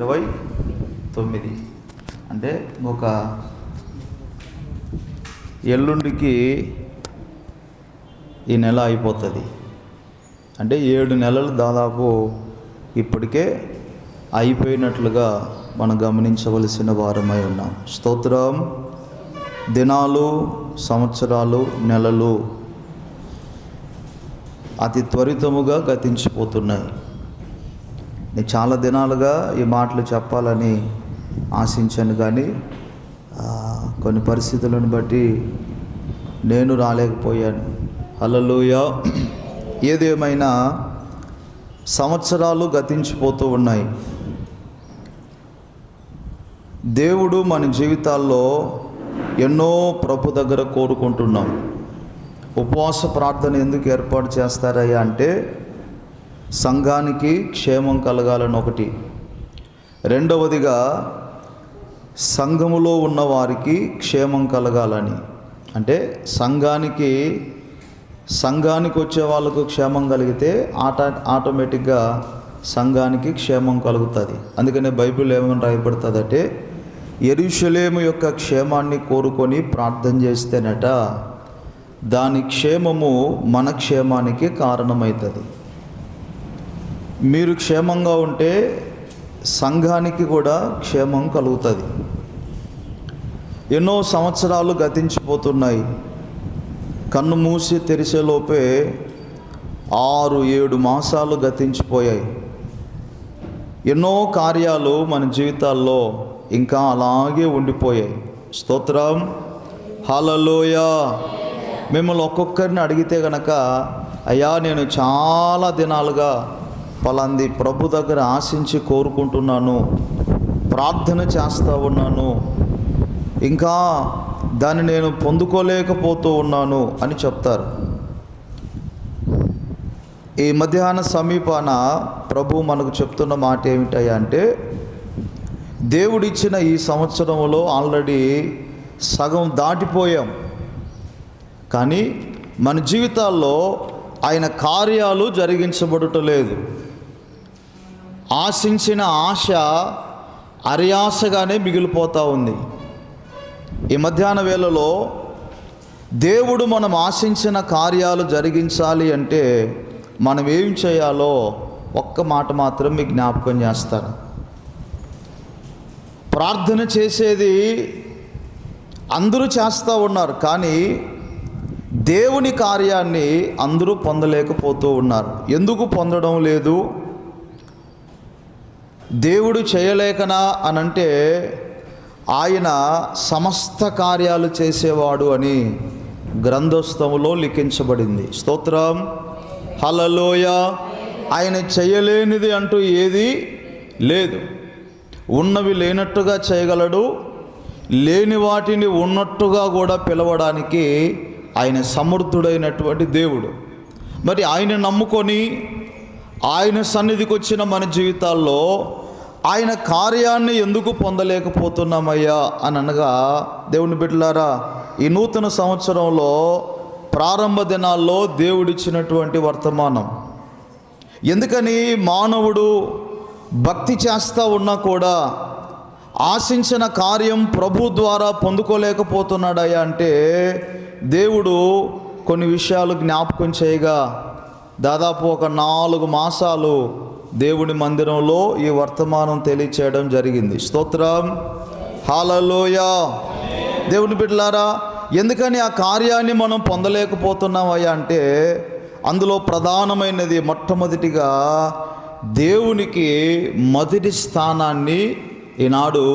29. అంటే ఒక ఎల్లుండికి ఈ నెల అయిపోతుంది. అంటే 7 నెలలు దాదాపు ఇప్పటికే అయిపోయినట్లుగా మనం గమనించవలసిన వారమై ఉన్నాం. స్తోత్రం. దినాలు, సంవత్సరాలు, నెలలు అతి త్వరితముగా గతించిపోతున్నాయి. నేను చాలా దినాలుగా ఈ మాటలు చెప్పాలని ఆశించాను, కానీ కొన్ని పరిస్థితులను బట్టి నేను రాలేకపోయాను. హల్లెలూయా. ఏదేమైనా సంవత్సరాలు గతించిపోతూ ఉన్నాయి. దేవుడు మన జీవితాల్లో ఎన్నో ప్రభు దగ్గర కోరుకుంటున్నాం. ఉపవాస ప్రార్థన ఎందుకు ఏర్పాటు చేస్తారయ్యా అంటే సంఘానికి క్షేమం కలగాలని ఒకటి, రెండవదిగా సంఘములో ఉన్న వారికి క్షేమం కలగాలని. అంటే సంఘానికి వచ్చే వాళ్ళకు క్షేమం కలిగితే ఆటోమేటిక్గా సంఘానికి క్షేమం కలుగుతుంది. అందుకనే బైబిల్ ఏమని రాయబడుతుందంటే యెరూషలేము యొక్క క్షేమాన్ని కోరుకొని ప్రార్థన చేస్తేనట దాని క్షేమము మన క్షేమానికి కారణమవుతుంది. మీరు క్షేమంగా ఉంటే సంఘానికి కూడా క్షేమం కలుగుతుంది. ఎన్నో సంవత్సరాలు గతించిపోతున్నాయి. కన్ను మూసి తెరిచేలోపే 6-7 మాసాలు గతించిపోయాయి. ఎన్నో కార్యాలు మన జీవితాల్లో ఇంకా అలాగే ఉండిపోయాయి. స్తోత్రం. హల్లెలూయా. మిమ్మల్ని ఒక్కొక్కరిని అడిగితే గనక, అయ్యా నేను చాలా దినాలుగా పలాంది ప్రభు దగ్గర ఆశించి కోరుకుంటున్నాను, ప్రార్థన చేస్తూ ఉన్నాను, ఇంకా దాన్ని నేను పొందుకోలేకపోతూ ఉన్నాను అని చెప్తారు. ఈ మధ్యాహ్న సమీపాన ప్రభు మనకు చెప్తున్న మాట ఏమిటయ్యా అంటే, దేవుడిచ్చిన ఈ సంవత్సరంలో ఆల్రెడీ సగం దాటిపోయాం, కానీ మన జీవితాల్లో ఆయన కార్యాలు జరిగించబడటలేదు. ఆశించిన ఆశ అరియాసగానే మిగిలిపోతూ ఉంది. ఈ మధ్యాహ్న వేళలో దేవుడు మనం ఆశించిన కార్యాలు జరిగించాలి అంటే మనం ఏం చేయాలో ఒక్క మాట మాత్రం మీకు జ్ఞాపకం చేస్తాను. ప్రార్థన చేసేది అందరూ చేస్తూ ఉన్నారు, కానీ దేవుని కార్యాన్ని అందరూ పొందలేకపోతూ ఉన్నారు. ఎందుకు పొందడం లేదు? దేవుడు చేయలేకనా అనంటే ఆయన సమస్త కార్యాలు చేసేవాడు అని గ్రంథస్థములో లిఖించబడింది. స్తోత్రం. హల్లెలూయా. ఆయన చేయలేనిది అంటూ ఏది లేదు. ఉన్నవి లేనట్టుగా చేయగలడు, లేని వాటిని ఉన్నట్టుగా కూడా పిలవడానికి ఆయన సమర్థుడైనటువంటి దేవుడు. మరి ఆయన నమ్ముకొని ఆయన సన్నిధికి వచ్చిన మన జీవితాల్లో ఆయన కార్యాన్ని ఎందుకు పొందలేకపోతున్నామయ్యా అని అనగా, దేవుని బిడ్డలారా, ఈ నూతన సంవత్సరంలో ప్రారంభ దినాల్లో దేవుడిచ్చినటువంటి వర్తమానం. ఎందుకని మానవుడు భక్తి చేస్తూ ఉన్నా కూడా ఆశించిన కార్యం ప్రభు ద్వారా పొందుకోలేకపోతున్నాడయ్యా అంటే దేవుడు కొన్ని విషయాలు జ్ఞాపకం చేయగా దాదాపు ఒక 4 మాసాలు దేవుని మందిరంలో ఈ వర్తమానం తెలియచేయడం జరిగింది. స్తోత్రం. హల్లెలూయా. దేవుని బిడ్డలారా, ఎందుకని ఆ కార్యాన్ని మనం పొందలేకపోతున్నామయ్యా అంటే అందులో ప్రధానమైనది మొట్టమొదటిగా దేవునికి మొదటి స్థానాన్ని ఈనాడు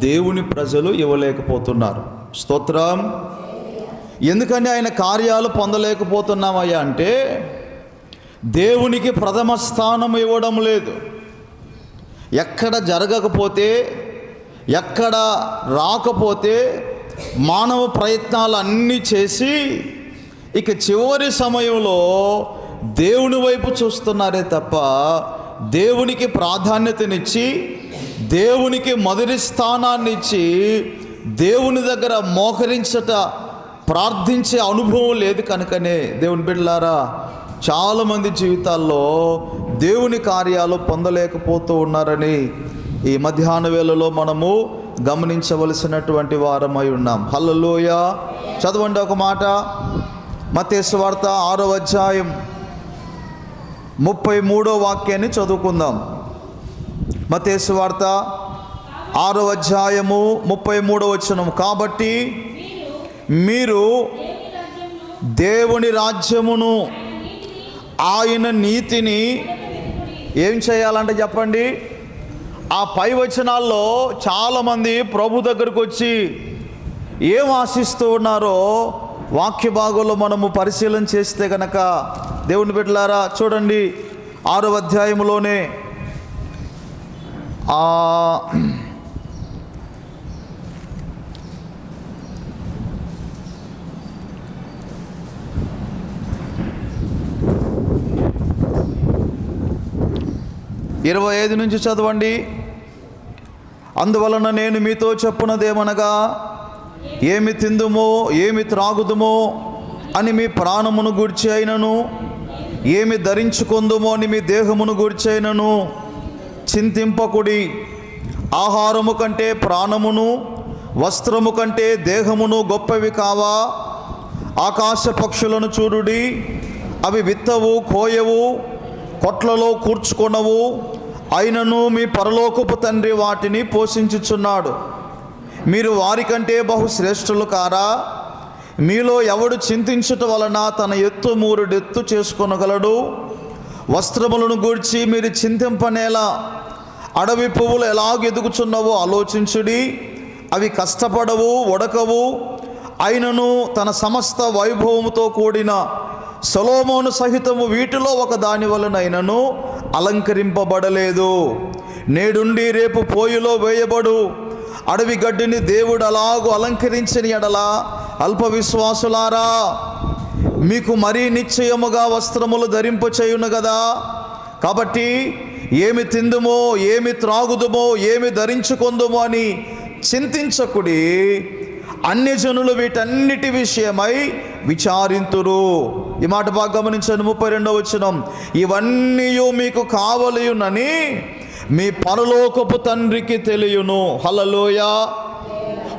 దేవుని ప్రజలు ఇవ్వలేకపోతున్నారు. స్తోత్రం. ఎందుకని ఆయన కార్యాలు పొందలేకపోతున్నామయ్యా అంటే దేవునికి ప్రథమ స్థానం ఇవ్వడం లేదు. ఎక్కడ జరగకపోతే, ఎక్కడ రాకపోతే మానవ ప్రయత్నాలు అన్నీ చేసి ఇక చివరి సమయంలో దేవుని వైపు చూస్తున్నారే తప్ప దేవునికి ప్రాధాన్యతనిచ్చి, దేవునికి మొదటి స్థానాన్ని ఇచ్చి దేవుని దగ్గర మోకరించట, ప్రార్థించే అనుభవం లేదు. కనుకనే దేవుని బిడ్డలారా, చాలామంది జీవితాల్లో దేవుని కార్యాలు పొందలేకపోతూ ఉన్నారని ఈ మధ్యాహ్న వేళలో మనము గమనించవలసినటువంటి వారమై ఉన్నాం. హల్లెలూయా. చదవండి ఒక మాట. మత్తయి సువార్త 6వ అధ్యాయం 33వ వాక్యాన్ని చదువుకుందాం. మత్తయి సువార్త 6వ అధ్యాయము 33వ వచనం. కాబట్టి మీరు దేవుని రాజ్యమును ఆయన నీతిని ఏం చేయాలంటే చెప్పండి. ఆ పై వచనాల్లో చాలామంది ప్రభు దగ్గరకు వచ్చి ఏం ఆశిస్తూ ఉన్నారో వాక్య భాగంలో మనము పరిశీలన చేస్తే కనుక, దేవుని బిడ్డలారా చూడండి, 6వ అధ్యాయంలోనే 25 నుంచి చదవండి. అందువలన నేను మీతో చెప్పున్నదేమనగా, ఏమి తిందుమో ఏమి త్రాగుదుమో అని మీ ప్రాణమును గూర్చి అయినను, ఏమి ధరించుకొందుమో అని మీ దేహమును గూర్చి అయినను చింతింపకుడి. ఆహారము కంటే ప్రాణమును, వస్త్రము కంటే దేహమును గొప్పవి కావా? ఆకాశ పక్షులను చూడుడి, అవి విత్తవు, కోయవు, కొట్లలో కూర్చుకొనవు, అయినను మీ పరలోకపు తండ్రి వాటిని పోషించుచున్నాడు. మీరు వారికంటే బహుశ్రేష్ఠులు కారా? మీలో ఎవడు చింతించుట వలన తన ఎత్తు మూరెడెత్తు చేసుకొనగలడు? వస్త్రములను గూర్చి మీరు చింతింపనేలా? అడవి పువ్వులు ఎలాగెదుగుచున్నవో ఆలోచించుడి. అవి కష్టపడవు, ఉడకవు, అయినను తన సమస్త వైభవముతో కూడిన సొలొమోను సహితము వీటిలో ఒక దాని వలనైనను అలంకరింపబడలేదు. నేడుండి రేపు పోయిలో వేయబడు అడవి గడ్డిని దేవుడు అలాగూ అలంకరించిన ఎడల అల్ప విశ్వాసులారా, మీకు మరీ నిశ్చయముగా వస్త్రములు ధరింపచేయును కదా. కాబట్టి ఏమి తిందుమో ఏమి త్రాగుదుమో ఏమి ధరించుకొందుమో అని చింతించకుడి. అన్యజనులు వీటన్నిటి విషయమై విచారింతురు. ఈ మాట బాగా గమనించండి. 32వ వచనం. ఇవన్నీ మీకు కావలియునని మీ పరలోకపు తండ్రికి తెలియను. హల్లెలూయా.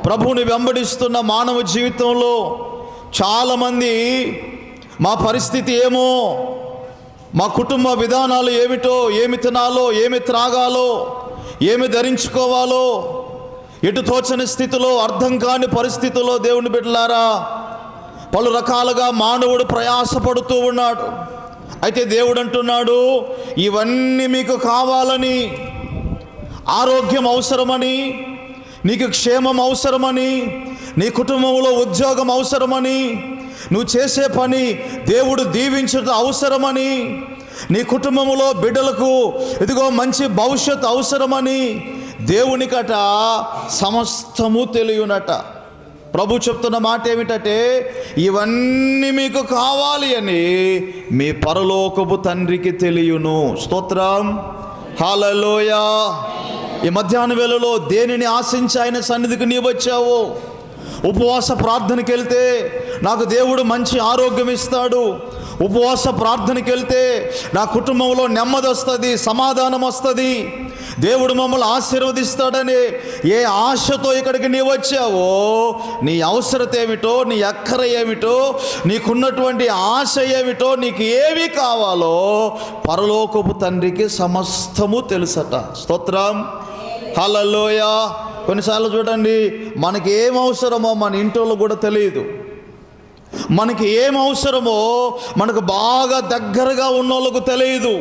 ప్రభువుని వెంబడిస్తున్న మానవ జీవితంలో చాలామంది మా పరిస్థితి ఏమో, మా కుటుంబ విధానాలు ఏమిటో, ఏమి తినాలో, ఏమి త్రాగాలో, ఏమి ధరించుకోవాలో ఎటు తోచని స్థితిలో, అర్థం కాని పరిస్థితుల్లో దేవుని బిడ్డలారా పలు రకాలుగా మానవుడు ప్రయాసపడుతూ ఉన్నాడు. అయితే దేవుడు అంటున్నాడు, ఇవన్నీ మీకు కావాలని, ఆరోగ్యం అవసరమని, నీకు క్షేమం అవసరమని, నీ కుటుంబంలో ఉద్యోగం అవసరమని, నువ్వు చేసే పని దేవుడు దీవించడం అవసరమని, నీ కుటుంబంలో బిడ్డలకు ఇదిగో మంచి భవిష్యత్తు అవసరమని దేవునికట సమస్తము తెలియనట. ప్రభు చెప్తున్న మాట ఏమిటంటే, ఇవన్నీ మీకు కావాలి అని మీ పరలోకపు తండ్రికి తెలియను. స్తోత్రం. హల్లెలూయా. ఈ మధ్యాహ్న వేళలో దేనిని ఆశించి ఆయన సన్నిధికి నీవు వచ్చావు? ఉపవాస ప్రార్థనకి వెళ్తే నాకు దేవుడు మంచి ఆరోగ్యం ఇస్తాడు, ఉపవాస ప్రార్థనకి వెళ్తే నా కుటుంబంలో నెమ్మది వస్తుంది, సమాధానం వస్తుంది, దేవుడు మమ్మల్ని ఆశీర్వదిస్తాడని ఏ ఆశతో ఇక్కడికి నీవు వచ్చావో, నీ అవసరత ఏమిటో, నీ అక్కర ఏమిటో, నీకున్నటువంటి ఆశ ఏమిటో, నీకు ఏవి కావాలో పరలోకపు తండ్రికి సమస్తము తెలుసట. స్తోత్రం. హల్లెలూయా. కొన్నిసార్లు చూడండి, మనకి ఏం అవసరమో మన ఇంట్లో కూడా తెలియదు. మనకి ఏం అవసరమో మనకు బాగా దగ్గరగా ఉన్న వాళ్ళకు తెలియదు.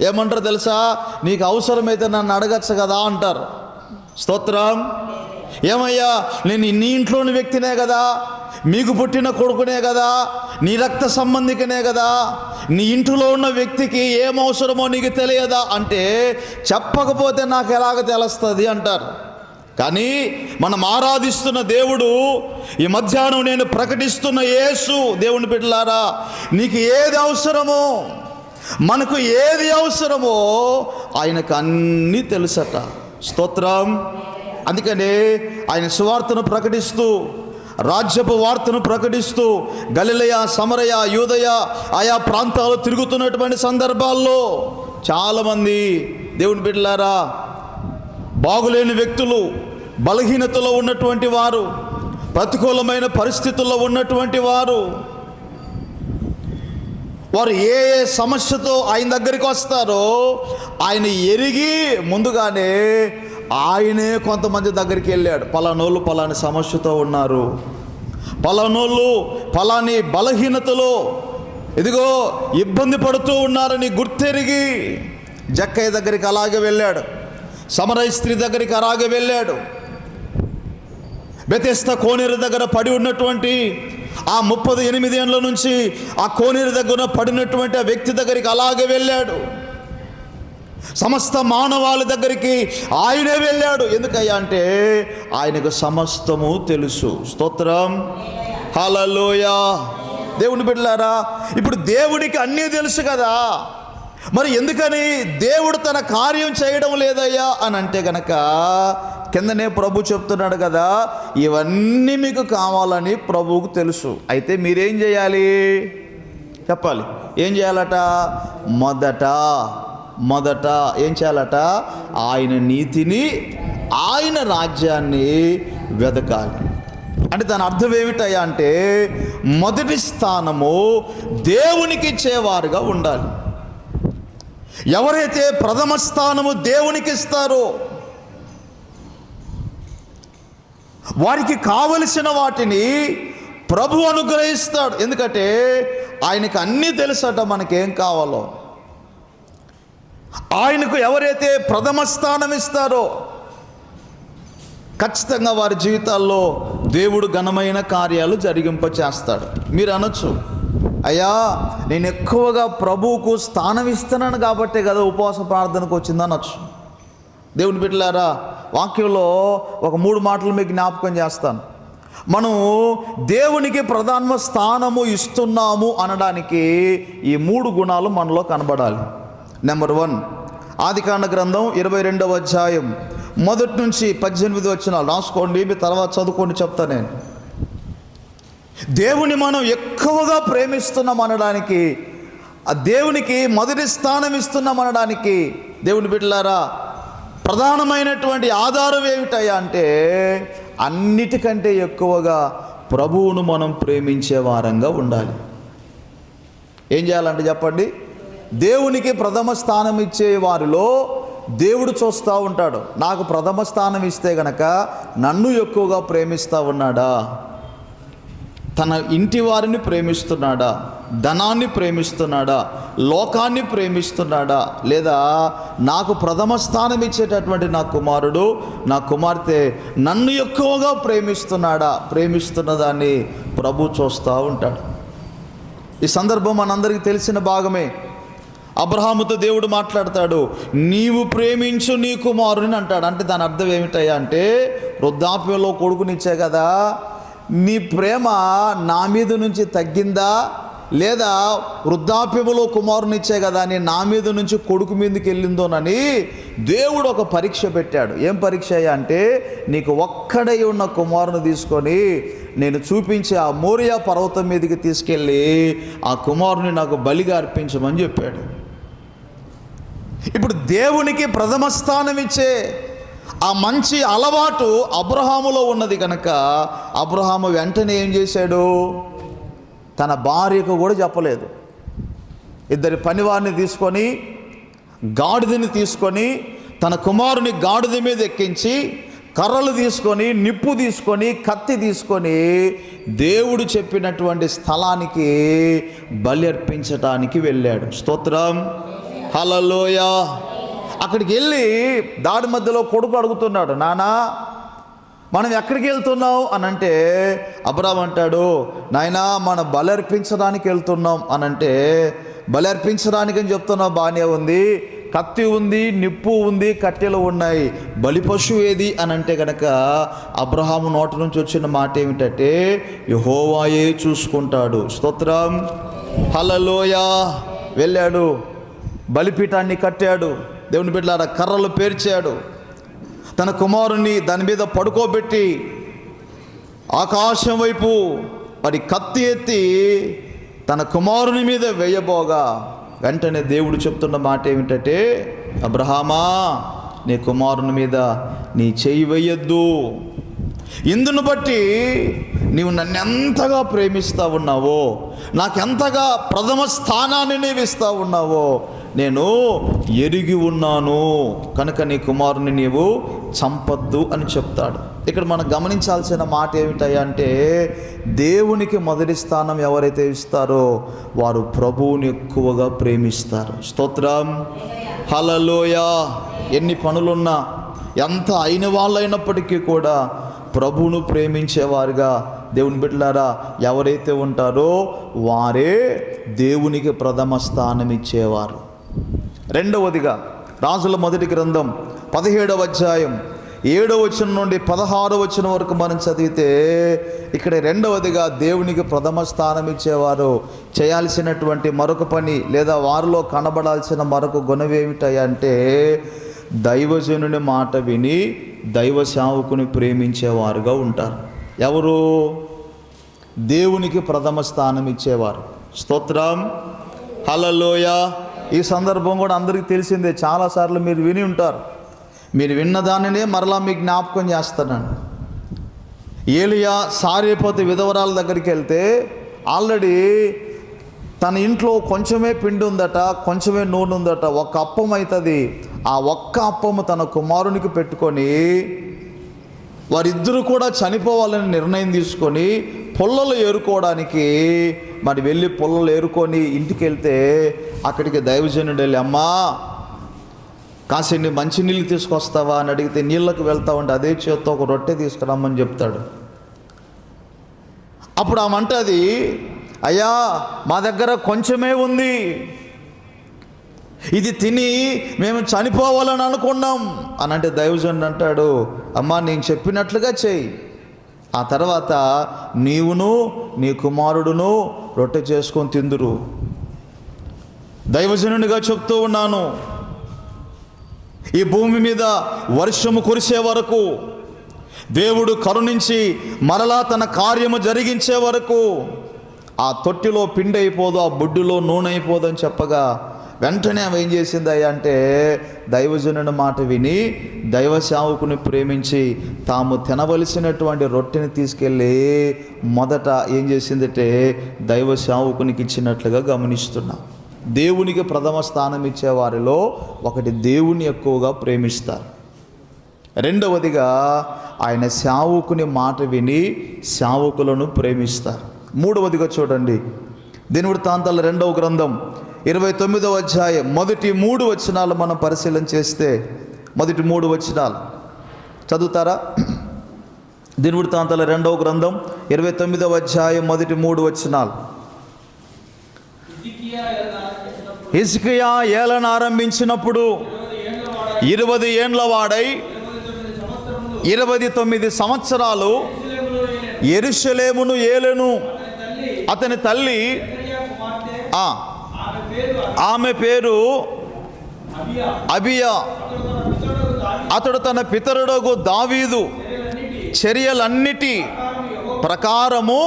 ఏమంటారు తెలుసా? నీకు అవసరమైతే నన్ను అడగచ్చు కదా అంటారు. స్తోత్రం. ఏమయ్యా, నేను నీ ఇంట్లోని వ్యక్తినే కదా, మీకు పుట్టిన కొడుకునే కదా, నీ రక్త సంబంధికనే కదా, నీ ఇంట్లో ఉన్న వ్యక్తికి ఏం అవసరమో నీకు తెలియదా అంటే, చెప్పకపోతే నాకు ఎలాగ తెలుస్తుంది అంటారు. కానీ మనం ఆరాధిస్తున్న దేవుడు, ఈ మధ్యాహ్నం నేను ప్రకటిస్తున్న యేసు, దేవుని బిడ్డలారా, నీకు ఏది అవసరమో, మనకు ఏది అవసరమో ఆయనకు అన్నీ తెలుసట. స్తోత్రం. అందుకనే ఆయన సువార్తను ప్రకటిస్తూ, రాజ్యపు వార్తను ప్రకటిస్తూ గలిలయ, సమరయ, యూదయ ఆయా ప్రాంతాలు తిరుగుతున్నటువంటి సందర్భాల్లో చాలామంది దేవుని బిడ్డలారా బాగులేని వ్యక్తులు, బలహీనతలో ఉన్నటువంటి వారు, ప్రతికూలమైన పరిస్థితుల్లో ఉన్నటువంటి వారు ఏ ఏ సమస్యతో ఆయన దగ్గరికి వస్తారో ఆయన ఎరిగి ముందుగానే ఆయనే కొంతమంది దగ్గరికి వెళ్ళాడు. పలానోళ్ళు పలాని సమస్యతో ఉన్నారు, పలానోళ్ళు పలాని బలహీనతలో ఇదిగో ఇబ్బంది పడుతూ ఉన్నారని గుర్తెరిగి జక్కయ్య దగ్గరికి అలాగే వెళ్ళాడు. సమరయ స్త్రీ దగ్గరికి అలాగే వెళ్ళాడు. బెతెస్దా కోనేరు దగ్గర పడి ఉన్నటువంటి ఆ 38 ఏళ్ళ నుంచి ఆ కోనేరు దగ్గర పడినటువంటి ఆ వ్యక్తి దగ్గరికి అలాగే వెళ్ళాడు. సమస్త మానవాళి దగ్గరికి ఆయనే వెళ్ళాడు. ఎందుకయ్యా అంటే ఆయనకు సమస్తము తెలుసు. స్తోత్రం, హల్లెలూయా. దేవుని బిడ్డలారా, ఇప్పుడు దేవుడికి అన్నీ తెలుసు కదా, మరి ఎందుకని దేవుడు తన కార్యం చేయడం లేదయ్యా అని అంటే గనక కిందనే ప్రభు చెప్తున్నాడు కదా, ఇవన్నీ మీకు కావాలని ప్రభువుకు తెలుసు. అయితే మీరేం చేయాలి చెప్పాలి. ఏం చేయాలట? మొదట ఏం చేయాలట? ఆయన నీతిని, ఆయన రాజ్యాన్ని వెతకాలి. అంటే దాని అర్థం ఏమిటయ్యా అంటే మొదటి స్థానము దేవునికి ఇచ్చేవారుగా ఉండాలి. ఎవరైతే ప్రథమ స్థానము దేవునికి ఇస్తారో వారికి కావలసిన వాటిని ప్రభు అనుగ్రహిస్తాడు. ఎందుకంటే ఆయనకు అన్నీ తెలుసట మనకేం కావాలో. ఆయనకు ఎవరైతే ప్రథమ స్థానం ఇస్తారో ఖచ్చితంగా వారి జీవితాల్లో దేవుడు ఘనమైన కార్యాలు జరిగింపచేస్తాడు. మీరు అనొచ్చు, అయ్యా నేను ఎక్కువగా ప్రభువుకు స్థానం ఇస్తున్నాను కాబట్టే కదా ఉపవాస ప్రార్థనకు వచ్చిందనొచ్చు. దేవుని బిడ్డలారా, వాక్యంలో ఒక 3 మాటలు మీకు జ్ఞాపకం చేస్తాను. మనం దేవునికి ప్రధాన స్థానము ఇస్తున్నాము అనడానికి ఈ 3 గుణాలు మనలో కనబడాలి. నెంబర్ 1, ఆదికాండ గ్రంథం 22వ అధ్యాయం 1 నుంచి 18 వచనాలు రాసుకోండి, మీ తర్వాత చదువుకోండి, చెప్తా నేను. దేవుని మనం ఎక్కువగా ప్రేమిస్తున్నాం అనడానికి, ఆ దేవునికి మొదటి స్థానం ఇస్తున్నాం అనడానికి దేవుని బిడ్డలారా ప్రధానమైనటువంటి ఆధారం ఏమిటయ్యా అంటే అన్నిటికంటే ఎక్కువగా ప్రభువును మనం ప్రేమించే వారంగా ఉండాలి. ఏం చేయాలంటే చెప్పండి, దేవునికి ప్రథమ స్థానం ఇచ్చే వారిలో దేవుడు చూస్తూ ఉంటాడు. నాకు ప్రథమ స్థానం ఇస్తే గనక నన్ను ఎక్కువగా ప్రేమిస్తూ ఉన్నాడా, తన ఇంటి వారిని ప్రేమిస్తున్నాడా, ధనాన్ని ప్రేమిస్తున్నాడా, లోకాన్ని ప్రేమిస్తున్నాడా, లేదా నాకు ప్రథమ స్థానం ఇచ్చేటటువంటి నా కుమారుడు నా కుమార్తె నన్ను ఎక్కువగా ప్రేమిస్తున్నాడా, ప్రేమిస్తున్న దాన్ని ప్రభు చూస్తూ ఉంటాడు. ఈ సందర్భం మనందరికీ తెలిసిన భాగమే. అబ్రహాముతో దేవుడు మాట్లాడతాడు, నీవు ప్రేమించు నీ కుమారుని అంటాడు. అంటే దాని అర్థం ఏమిటయ్యా అంటే వృద్ధాప్యంలో కొడుకునిచ్చే కదా, నీ ప్రేమ నా మీద నుంచి తగ్గిందా, లేదా వృద్ధాప్యములో కుమారునిచ్చే కదా అని నా మీద నుంచి కొడుకు మీదకి వెళ్ళిందోనని దేవుడు ఒక పరీక్ష పెట్టాడు. ఏం పరీక్ష అయ్యా అంటే నీకు ఒక్కడై ఉన్న కుమారుని తీసుకొని నేను చూపించే ఆ మోరియా పర్వతం మీదకి తీసుకెళ్ళి ఆ కుమారుని నాకు బలిగా అర్పించమని చెప్పాడు. ఇప్పుడు దేవునికి ప్రథమ స్థానం ఇచ్చే ఆ మంచి అలవాటు అబ్రహాములో ఉన్నది కనుక అబ్రహాము వెంటనే ఏం చేశాడు, తన భార్యకు కూడా చెప్పలేదు. 2 పనివారిని తీసుకొని, గాడిదని తీసుకొని, తన కుమారుని గాడిద మీద ఎక్కించి, కర్రలు తీసుకొని, నిప్పు తీసుకొని, కత్తి తీసుకొని దేవుడు చెప్పినటువంటి స్థలానికి బలి అర్పించటానికి వెళ్ళాడు. స్తోత్రం, హల్లెలూయా. అక్కడికి వెళ్ళి దాడి మధ్యలో కొడుకు అడుగుతున్నాడు, నానా మనం ఎక్కడికి వెళ్తున్నావు అని అంటే అబ్రాహాము అంటాడు, నాయనా మన బలి అర్పించడానికి వెళ్తున్నాం అని అంటే, బలి అర్పించడానికి అని చెప్తున్నావు బాగానే ఉంది, కత్తి ఉంది, నిప్పు ఉంది, కట్టెలు ఉన్నాయి, బలి పశువు ఏది అని అంటే కనుక అబ్రహాము నోటి నుంచి వచ్చిన మాట ఏమిటంటే యెహోవాయే చూసుకుంటాడు. స్తోత్రం, హల్లెలూయా. వెళ్ళాడు, బలిపీఠాన్ని కట్టాడు. దేవుని బిడ్డలారా కర్రలు పేర్చాడు. తన కుమారుని దాని మీద పడుకోబెట్టి ఆకాశం వైపు మరి కత్తి ఎత్తి తన కుమారుని మీద వేయబోగా వెంటనే దేవుడు చెప్తున్న మాట ఏమిటంటే, అబ్రహామా నీ కుమారుని మీద నీ చేయి వేయొద్దు. ఇందును బట్టి నీవు నన్ను ఎంతగా ప్రేమిస్తూ ఉన్నావో, నాకెంతగా ప్రథమ స్థానాన్ని నీవు ఇస్తూ ఉన్నావో నేను ఎరిగి ఉన్నాను, కనుక నీ కుమారుని నీవు చంపొద్దు అని చెప్తాడు. ఇక్కడ మనం గమనించాల్సిన మాట ఏమిటయ్యా అంటే, దేవునికి మొదటి స్థానం ఎవరైతే ఇస్తారో వారు ప్రభువుని ఎక్కువగా ప్రేమిస్తారు. స్తోత్రం, హల్లెలూయా. ఎన్ని పనులున్నా, ఎంత అయిన వాళ్ళైనప్పటికీ కూడా ప్రభువును ప్రేమించేవారుగా దేవుని బిడ్డలారా ఎవరైతే ఉంటారో వారే దేవునికి ప్రథమ స్థానం ఇచ్చేవారు. రెండవదిగా రాజుల మొదటి గ్రంథం 17వ అధ్యాయం 7వ వచనం నుండి 16వ వచనం వరకు మనం చదివితే, ఇక్కడ రెండవదిగా దేవునికి ప్రథమ స్థానం ఇచ్చేవారు చేయాల్సినటువంటి మరొక పని లేదా వారిలో కనబడాల్సిన మరొక గుణం ఏమిటంటే, దైవజనుని మాట విని దైవ సేవకుని ప్రేమించేవారుగా ఉంటారు. ఎవరు? దేవునికి ప్రథమ స్థానం ఇచ్చేవారు. స్తోత్రం, హల్లెలూయా. ఈ సందర్భం కూడా అందరికీ తెలిసిందే, చాలాసార్లు మీరు విని ఉంటారు. మీరు విన్న దానినే మరలా మీకు జ్ఞాపకం చేస్తున్నాను. ఏలియా సారేపోతే విధవరాల దగ్గరికి వెళ్తే ఆల్రెడీ తన ఇంట్లో కొంచెమే పిండి ఉందట, కొంచెమే నూనె ఉందట, ఒక్క అప్పం అవుతుంది. ఆ ఒక్క అప్పము తన కుమారునికి పెట్టుకొని వారిద్దరూ కూడా చనిపోవాలని నిర్ణయం తీసుకొని పొల్లలు ఏరుకోవడానికి మరి వెళ్ళి పొల్లలు ఏరుకొని ఇంటికి వెళ్తే అక్కడికి దైవజనుడు వెళ్ళి, అమ్మా కాసేపు మంచి నీళ్ళు తీసుకొస్తావా అని అడిగితే, నీళ్ళకు వెళ్తా ఉంటే అదే చేత్తో ఒక రొట్టె తీసుకురమ్మని చెప్తాడు. అప్పుడు ఆమంటది, అయ్యా మా దగ్గర కొంచెమే ఉంది, ఇది తిని మేము చనిపోవాలని అనుకున్నాం అని అంటే దైవజనుడు అంటాడు, అమ్మా నేను చెప్పినట్లుగా చెయ్యి, ఆ తర్వాత నీవును నీ కుమారుడును రొట్టె చేసుకొని తిందురు. దైవజనునిగా చెప్తూ ఉన్నాను, ఈ భూమి మీద వర్షము కురిసే వరకు, దేవుడు కరుణించి మరలా తన కార్యము జరిగించే వరకు ఆ తొట్టిలో పిండి అయిపోదు, ఆ బుడ్డిలో నూనె అయిపోదు అని చెప్పగా వెంటనే ఆమె ఏం చేసిందయ్యా అంటే, దైవజనుని మాట విని దైవ సేవకుని ప్రేమించి తాము తినవలసినటువంటి రొట్టెని తీసుకెళ్ళి మొదట ఏం చేసిందంటే దైవ సేవకునికి ఇచ్చినట్లుగా గమనిస్తున్నాం. దేవునికి ప్రథమ స్థానం ఇచ్చే వారిలో ఒకటి దేవుని ఎక్కువగా ప్రేమిస్తారు. రెండవదిగా ఆయన సేవకుని మాట విని సేవకులను ప్రేమిస్తారు. మూడవదిగా చూడండి, దీని వృత్తాంతాల 2వ గ్రంథం 29వ అధ్యాయం మొదటి 3 వచనాలు మనం పరిశీలన చేస్తే, మొదటి 3 వచనాలు చదువుతారా? దీని వృత్తాంతాల 2వ గ్రంథం 29వ అధ్యాయం మొదటి 3 వచనాలు. హిజ్కియా ఏలన ఆరంభించినప్పుడు 20 ఏండ్ల వాడై 29 సంవత్సరాలు యెరూషలేమును ఏలెను. అతని తల్లి ఆమె పేరు అబియా. అతడు తన పితరుడగు దావీదు చర్యలన్నిటి ప్రకారము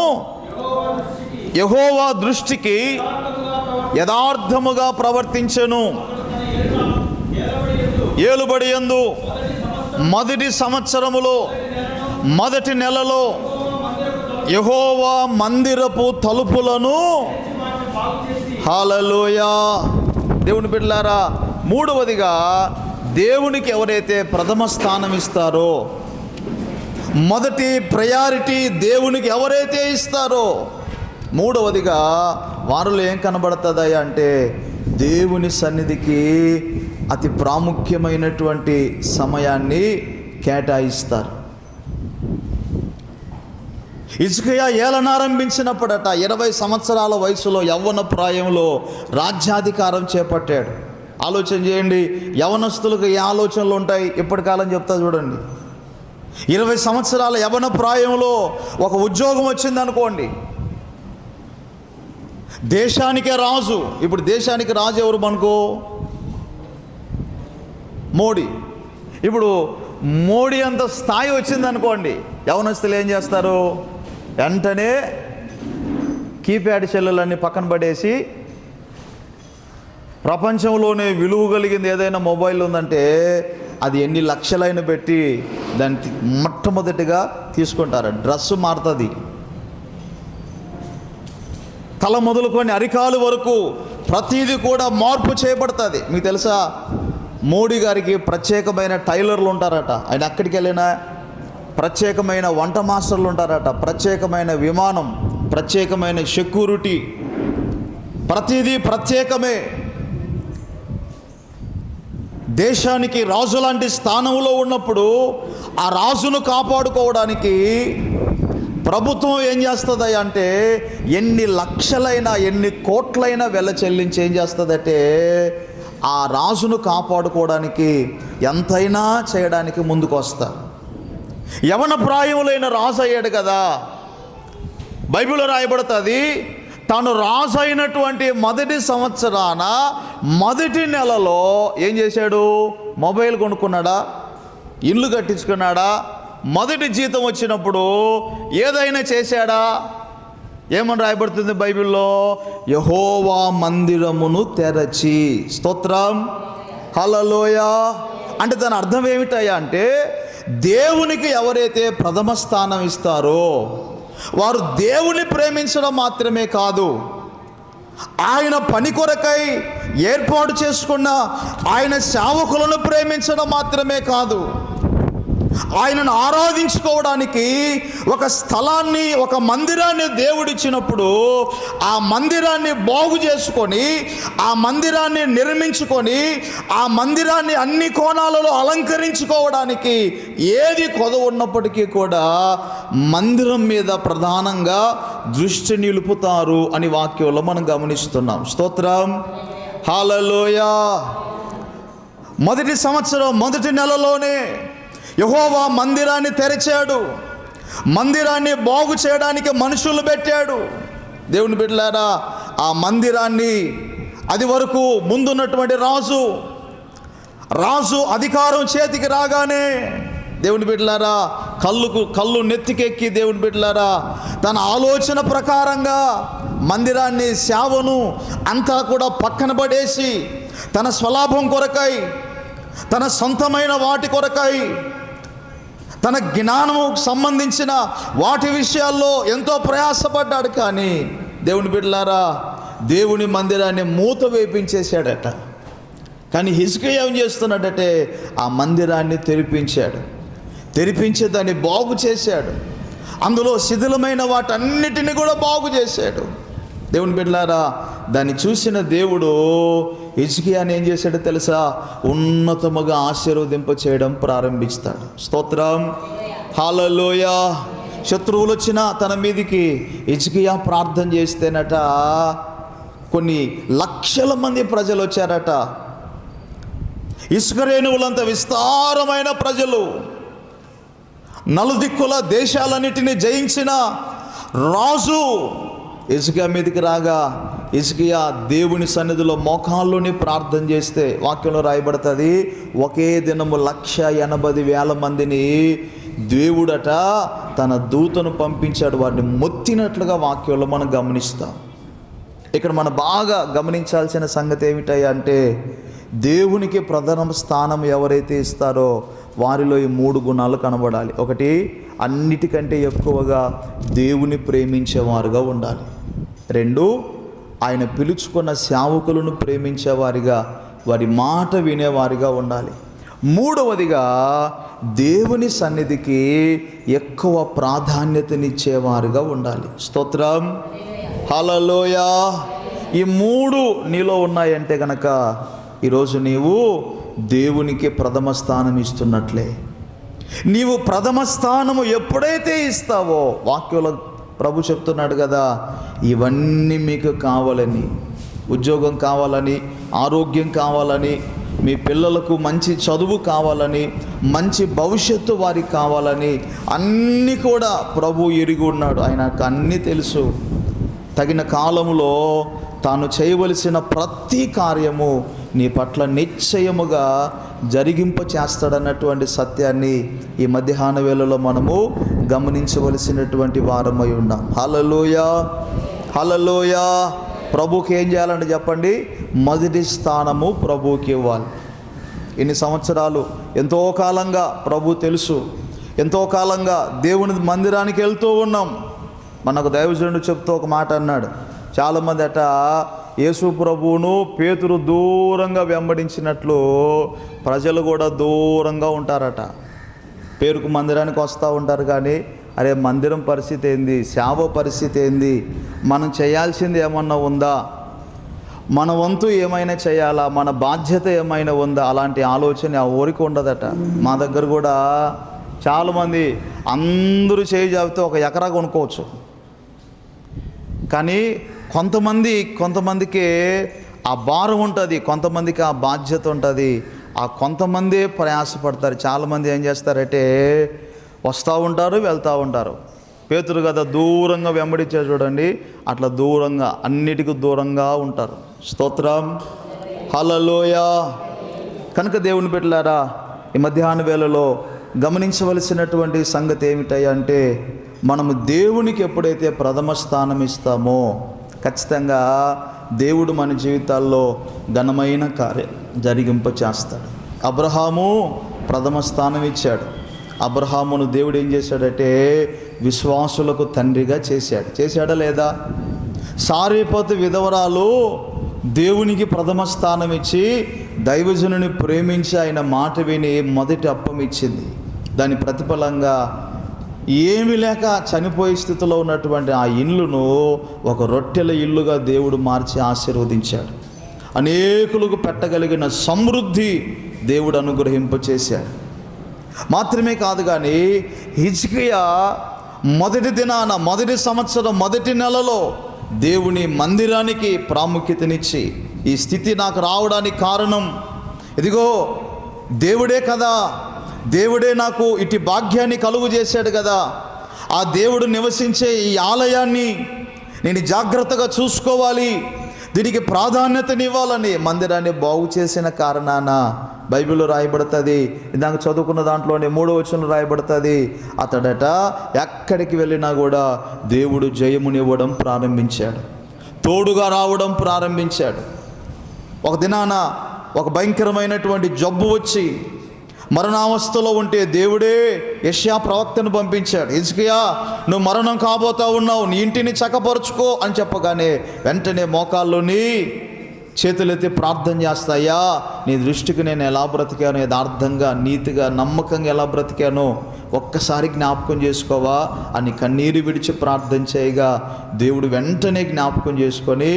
యెహోవా దృష్టికి యథార్థముగా ప్రవర్తించెను. ఏలుబడియందు మొదటి సంవత్సరములో మొదటి నెలలో యెహోవా మందిరపు తలుపులను, హల్లెలూయా. దేవుని బిడ్డలారా, మూడవదిగా దేవునికి ఎవరైతే ప్రథమ స్థానం ఇస్తారో, మొదటి ప్రయారిటీ దేవునికి ఎవరైతే ఇస్తారో, మూడవదిగా వారిలో ఏం కనబడుతుంది అంటే దేవుని సన్నిధికి అతి ప్రాముఖ్యమైనటువంటి సమయాన్ని కేటాయిస్తారు. హిజ్కియా ఏలనారంభించినప్పుడట 20 సంవత్సరాల వయసులో యవ్వన ప్రాయంలో రాజ్యాధికారం చేపట్టాడు. ఆలోచన చేయండి, యవనస్తులకు ఏ ఆలోచనలు ఉంటాయి? ఇప్పటి కాలం చెప్తా చూడండి. 20 సంవత్సరాల యవ్వన ప్రాయంలో ఒక ఉద్యోగం వచ్చింది అనుకోండి, దేశానికే రాజు. ఇప్పుడు దేశానికి రాజు ఎవరు మనకు? మోడీ. ఇప్పుడు మోడీ అంత స్థాయి వచ్చింది అనుకోండి, యవనస్తులు ఏం చేస్తారు? వెంటనే కీప్యాడ్ సెల్లులన్నీ పక్కన పడేసి ప్రపంచంలోనే విలువ కలిగింది ఏదైనా మొబైల్ ఉందంటే అది ఎన్ని లక్షలైన పెట్టి దాన్ని మొట్టమొదటిగా తీసుకుంటారు. డ్రెస్సు మారుతుంది, తల మొదలుకొని అరికాలు వరకు ప్రతిదీ కూడా మార్పు చేయబడుతుంది. మీకు తెలుసా, మోడీ గారికి ప్రత్యేకమైన టైలర్లు ఉంటారట. ఆయన అక్కడికి వెళ్ళినా ప్రత్యేకమైన వంట మాస్టర్లు ఉంటారట, ప్రత్యేకమైన విమానం, ప్రత్యేకమైన సెక్యూరిటీ, ప్రతిదీ ప్రత్యేకమే. దేశానికి రాజు లాంటి స్థానంలో ఉన్నప్పుడు ఆ రాజును కాపాడుకోవడానికి ప్రభుత్వం ఏం చేస్తుంది అంటే ఎన్ని లక్షలైనా ఎన్ని కోట్లైనా వెల చెల్లించి ఏం చేస్తుందంటే ఆ రాజును కాపాడుకోవడానికి ఎంతైనా చేయడానికి ముందుకు వస్తారు. యవన ప్రాయములైన రాజు అయ్యాడు కదా, బైబిల్లో రాయబడుతుంది, తాను రాజు అయినటువంటి మొదటి సంవత్సరాన మొదటి నెలలో ఏం చేశాడు? మొబైల్ కొనుక్కున్నాడా, ఇల్లు కట్టించుకున్నాడా, మొదటి జీతం వచ్చినప్పుడు ఏదైనా చేశాడా? ఏమని రాయబడుతుంది బైబిల్లో? యెహోవా మందిరమును తెరచి, స్తోత్రం, హల్లెలూయా. అంటే దాని అర్థం ఏమిటయ్యా అంటే దేవునికి ఎవరైతే ప్రథమ స్థానం ఇస్తారో వారు దేవుని ప్రేమించడం మాత్రమే కాదు, ఆయన పని కొరకై ఏర్పాటు చేసుకున్న ఆయన సేవకులను ప్రేమించడం మాత్రమే కాదు, ఆయనను ఆరాధించుకోవడానికి ఒక స్థలాన్ని, ఒక మందిరాన్ని దేవుడిచ్చినప్పుడు ఆ మందిరాన్ని బాగు చేసుకొని, ఆ మందిరాన్ని నిర్మించుకొని, ఆ మందిరాన్ని అన్ని కోణాలలో అలంకరించుకోవడానికి ఏది కొదవ ఉన్నప్పటికీ కూడా మందిరం మీద ప్రధానంగా దృష్టి నిలుపుతారు అని వాక్యంలో మనం గమనిస్తున్నాం. స్తోత్రం, హల్లెలూయా. మొదటి సంవత్సరం మొదటి నెలలోనే యెహోవా మందిరాన్ని తెరిచాడు, మందిరాన్ని బాగు చేయడానికి మనుషులు పెట్టాడు. దేవుని బిడ్డలారా, ఆ మందిరాన్ని అది వరకు ముందున్నటువంటి రాజు అధికారం చేతికి రాగానే దేవుని బిడ్డలారా కళ్ళు నెత్తికెక్కి దేవుని బిడ్డలారా తన ఆలోచన ప్రకారంగా మందిరాన్ని, సేవను అంతా కూడా పక్కన పడేసి తన స్వలాభం కొరకై, తన సొంతమైన వాటి కొరకై, తన జ్ఞానము సంబంధించిన వాటి విషయాల్లో ఎంతో ప్రయాసపడ్డాడు. కానీ దేవుని బిడ్డలారా దేవుని మందిరాన్ని మూత వేపించేశాడట. కానీ హిజ్కియా ఏం చేస్తున్నాడంటే ఆ మందిరాన్ని తెరిపించి దాన్ని బాగు చేశాడు. అందులో శిథిలమైన వాటన్నిటిని కూడా బాగు చేశాడు. దేవుని బిడ్డలారా దాన్ని చూసిన దేవుడు హిజ్కియాని ఏం చేశాడో తెలుసా? ఉన్నతముగా ఆశీర్వదింప చేయడం ప్రారంభిస్తాడు. స్తోత్రం, హల్లెలూయా. శత్రువులు వచ్చిన తన మీదికి హిజ్కియా ప్రార్థన చేస్తేనట కొన్ని లక్షల మంది ప్రజలు వచ్చారట. ఇసుక రేణువులంత విస్తారమైన ప్రజలు, నలుదిక్కుల దేశాలన్నిటిని జయించిన రాజు హిజ్కియా మీదకి రాగా హిజ్కియా దేవుని సన్నిధిలో మోకాల్లోని ప్రార్థన చేస్తే వాక్యంలో రాయబడుతుంది, ఒకే దినము 180,000 మందిని దేవుడట తన దూతను పంపించాడు, వారిని మొత్తినట్లుగా వాక్యంలో మనం గమనిస్తాం. ఇక్కడ మనం బాగా గమనించాల్సిన సంగతి ఏమిటయ్యా అంటే దేవునికి ప్రధాన స్థానం ఎవరైతే ఇస్తారో వారిలో ఈ 3 గుణాలు కనబడాలి. ఒకటి, అన్నిటికంటే ఎక్కువగా దేవుని ప్రేమించేవారుగా ఉండాలి. 2, ఆయన పిలుచుకున్న సేవకులను ప్రేమించేవారిగా, వారి మాట వినేవారిగా ఉండాలి. 3వదిగా దేవుని సన్నిధికి ఎక్కువ ప్రాధాన్యతనిచ్చేవారుగా ఉండాలి. స్తోత్రం, హల్లెలూయా. ఈ 3 నీలో ఉన్నాయంటే కనుక ఈరోజు నీవు దేవునికి ప్రథమ స్థానం ఇస్తున్నట్లే. నీవు ప్రథమ స్థానము ఎప్పుడైతే ఇస్తావో వాక్యంలో ప్రభు చెప్తున్నాడు కదా, ఇవన్నీ మీకు కావాలని, ఉద్యోగం కావాలని, ఆరోగ్యం కావాలని, మీ పిల్లలకు మంచి చదువు కావాలని, మంచి భవిష్యత్తు వారికి కావాలని అన్నీ కూడా ప్రభు ఎరిగి ఉన్నాడు. ఆయనకు అన్నీ తెలుసు. తగిన కాలములో తాను చేయవలసిన ప్రతి కార్యము నీ పట్ల నిశ్చయముగా జరిగింప చేస్తాడన్నటువంటి సత్యాన్ని ఈ మధ్యాహ్న వేళలో మనము గమనించవలసినటువంటి వారమై ఉన్నాం. హల్లెలూయా, హల్లెలూయా. ప్రభుకి ఏం చేయాలంటే చెప్పండి, మొదటి స్థానము ప్రభువుకి ఇవ్వాలి. ఎన్ని సంవత్సరాలు, ఎంతో కాలంగా ప్రభు తెలుసు, ఎంతో కాలంగా దేవుని మందిరానికి వెళ్తూ ఉన్నాం. మనకు దైవజనుడు చెప్తూ ఒక మాట అన్నాడు, చాలామంది అట యేసు ప్రభువును పేతురు దూరంగా వెంబడించినట్లు ప్రజలు కూడా దూరంగా ఉంటారట. పేరుకు మందిరానికి వస్తూ ఉంటారు కానీ అరే మందిరం పరిస్థితి ఏంది, సేవ పరిస్థితి ఏంది, మనం చేయాల్సింది ఏమన్నా ఉందా, మన వంతు ఏమైనా చేయాలా, మన బాధ్యత ఏమైనా ఉందా, అలాంటి ఆలోచన ఆ ఊరికి ఉండదట. మా దగ్గర కూడా చాలామంది అందరూ చేయి జాబితే ఒక ఎకరా కొనుక్కోవచ్చు, కానీ కొంతమందికి ఆ భారం ఉంటుంది, కొంతమందికి ఆ బాధ్యత ఉంటుంది. ఆ కొంతమందే ప్రయాసపడతారు. చాలామంది ఏం చేస్తారంటే వస్తూ ఉంటారు, వెళ్తూ ఉంటారు. పేతురు కదా దూరంగా వెంబడించారు చూడండి, అట్లా దూరంగా అన్నిటికీ దూరంగా ఉంటారు. స్తోత్రం, హల్లెలూయా. కనుక దేవుని బిడ్డలారా, ఈ మధ్యాహ్న వేళలో గమనించవలసినటువంటి సంగతి ఏమిటంటే, మనము దేవునికి ఎప్పుడైతే ప్రథమ స్థానం ఇస్తామో ఖచ్చితంగా దేవుడు మన జీవితాల్లో ఘనమైన కార్యం జరిగింప చేస్తాడు. అబ్రహాము ప్రథమ స్థానం ఇచ్చాడు. అబ్రహామును దేవుడు ఏం చేశాడంటే విశ్వాసులకు తండ్రిగా చేశాడా లేదా? సారేపతు విధవరాలు దేవునికి ప్రథమ స్థానం ఇచ్చి దైవజనుని ప్రేమించి ఆయన మాట విని మొదటి అప్పం ఇచ్చింది. దాని ప్రతిఫలంగా ఏమి లేక చనిపోయే స్థితిలో ఉన్నటువంటి ఆ ఇల్లును ఒక రొట్టెల ఇల్లుగా దేవుడు మార్చి ఆశీర్వదించాడు. అనేకులకు పెట్టగలిగిన సమృద్ధి దేవుడు అనుగ్రహింపచేశాడు. మాత్రమే కాదు కానీ హిజ్కియా మొదటి దినాన, మొదటి సంవత్సరం, మొదటి నెలలో దేవుని మందిరానికి ప్రాముఖ్యతనిచ్చి, ఈ స్థితి నాకు రావడానికి కారణం ఇదిగో దేవుడే కదా, దేవుడే నాకు ఇటు భాగ్యాన్ని కలుగు చేశాడు కదా, ఆ దేవుడు నివసించే ఈ ఆలయాన్ని నేను జాగ్రత్తగా చూసుకోవాలి, దీనికి ప్రాధాన్యతనివ్వాలని మందిరాన్ని బాగు చేసిన కారణాన బైబిల్లో రాయబడుతుంది. ఇందాక చదువుకున్న దాంట్లోనే 3వ వచనంలో రాయబడుతుంది, అతడట ఎక్కడికి వెళ్ళినా కూడా దేవుడు జయమునివ్వడం ప్రారంభించాడు, తోడుగా రావడం ప్రారంభించాడు. ఒక దినాన ఒక భయంకరమైనటువంటి జబ్బు వచ్చి మరణావస్థలో ఉంటే దేవుడే యెషయా ప్రవక్తను పంపించాడు. హిజ్కియా, నువ్వు మరణం కాబోతా ఉన్నావు, నీ ఇంటిని చక్కపరుచుకో అని చెప్పగానే వెంటనే మోకాల్లోని చేతులెత్తి ప్రార్థన చేస్తాయా, నీ దృష్టికి నేను ఎలా బ్రతికాను, యథార్థంగా, నీతిగా, నమ్మకంగా ఎలా బ్రతికానో ఒక్కసారి జ్ఞాపకం చేసుకోవా అని కన్నీరు విడిచి ప్రార్థన చేయగా దేవుడు వెంటనే జ్ఞాపకం చేసుకొని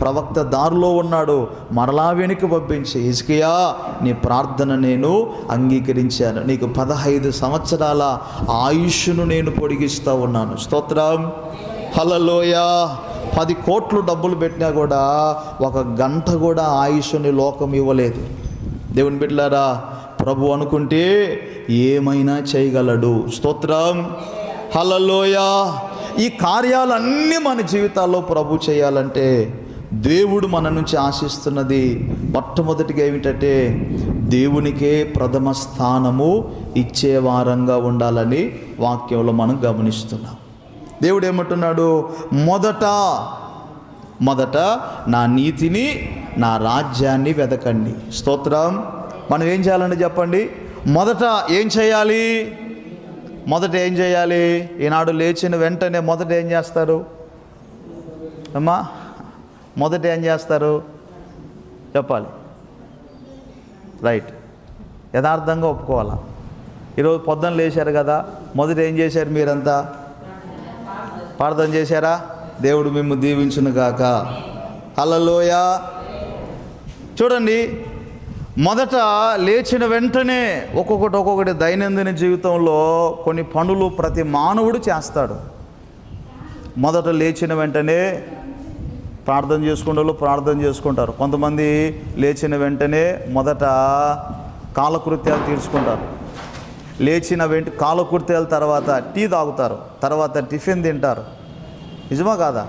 ప్రవక్త దారిలో ఉన్నాడు, మరలా వెనుక పంపించి, హిజ్కియా నీ ప్రార్థన నేను అంగీకరించాను, నీకు 15 సంవత్సరాల ఆయుష్ను నేను పొడిగిస్తూ ఉన్నాను. స్తోత్రం, హల్లెలూయా. 10 కోట్లు డబ్బులు పెట్టినా కూడా 1 గంట కూడా ఆయుష్ని లోకం ఇవ్వలేదు. దేవుని బిడ్డలారా, ప్రభు అనుకుంటే ఏమైనా చేయగలడు. స్తోత్రం, హల్లెలూయా. ఈ కార్యాలన్నీ మన జీవితాల్లో ప్రభు చేయాలంటే దేవుడు మన నుంచి ఆశిస్తున్నది మొట్టమొదటిగా ఏమిటంటే దేవునికే ప్రథమ స్థానము ఇచ్చే వారంగా ఉండాలని వాక్యంలో మనం గమనిస్తున్నాం. దేవుడు ఏమంటున్నాడు, మొదట నా నీతిని, నా రాజ్యాన్ని వెదకండి. స్తోత్రం. మనం ఏం చేయాలండి చెప్పండి? మొదట ఏం చేయాలి? ఈనాడు లేచిన వెంటనే మొదట ఏం చేస్తారు అమ్మా? మొదట ఏం చేస్తారు చెప్పాలి, రైట్, యథార్థంగా ఒప్పుకోవాలా. ఈరోజు పొద్దున్న లేచారు కదా, మొదట ఏం చేశారు మీరంతా? ప్రార్థన చేశారా? దేవుడు మిమ్ము దీవించును గాక. హల్లెలూయా. చూడండి, మొదట లేచిన వెంటనే ఒక్కొక్కటి దైనందిన జీవితంలో కొన్ని పనులు ప్రతి మానవుడు చేస్తాడు. మొదట లేచిన వెంటనే ప్రార్థన చేసుకుంటారు. కొంతమంది లేచిన వెంటనే మొదట కాలకృత్యాలు తీర్చుకుంటారు. లేచిన కాలకృత్యాల తర్వాత టీ తాగుతారు, తర్వాత టిఫిన్ తింటారు. నిజమా కాదా?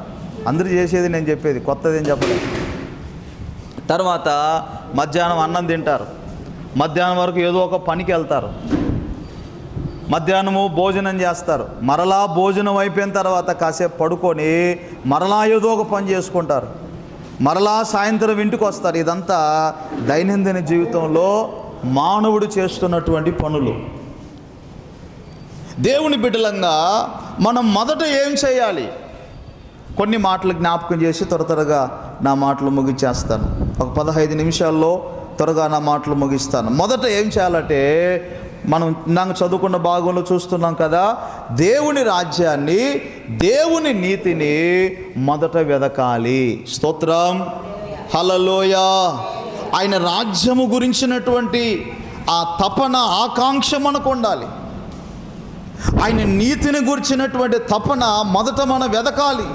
అందరూ చేసేది నేను చెప్పేది, కొత్తది ఏం చెప్పలేదు. తర్వాత మధ్యాహ్నం అన్నం తింటారు, మధ్యాహ్నం వరకు ఏదో ఒక పనికి వెళ్తారు, మధ్యాహ్నము భోజనం చేస్తారు, మరలా భోజనం అయిపోయిన తర్వాత కాసేపు పడుకొని మరలా ఏదో ఒక పని చేసుకుంటారు, మరలా సాయంత్రం ఇంటికి వస్తారు. ఇదంతా దైనందిన జీవితంలో మానవుడు చేస్తున్నటువంటి పనులు. దేవుని బిడ్డలంగా మనం మొదట ఏం చేయాలి? కొన్ని మాటలు జ్ఞాపకం చేసి త్వరగా నా మాటలు ముగించేస్తాను. ఒక 15 నిమిషాల్లో త్వరగా నా మాటలు ముగిస్తాను. మొదట ఏం చేయాలంటే, మనం నాకు చదువుకున్న భాగంలో చూస్తున్నాం కదా, దేవుని రాజ్యాన్ని, దేవుని నీతిని మొదట వెదకాలి. స్తోత్రం, హల్లెలూయా. ఆయన రాజ్యము గురించినటువంటి ఆ తపన, ఆకాంక్ష మనకు ఉండాలి. ఆయన నీతిని గురించినటువంటి తపన మొదట మనం వెదకాలి.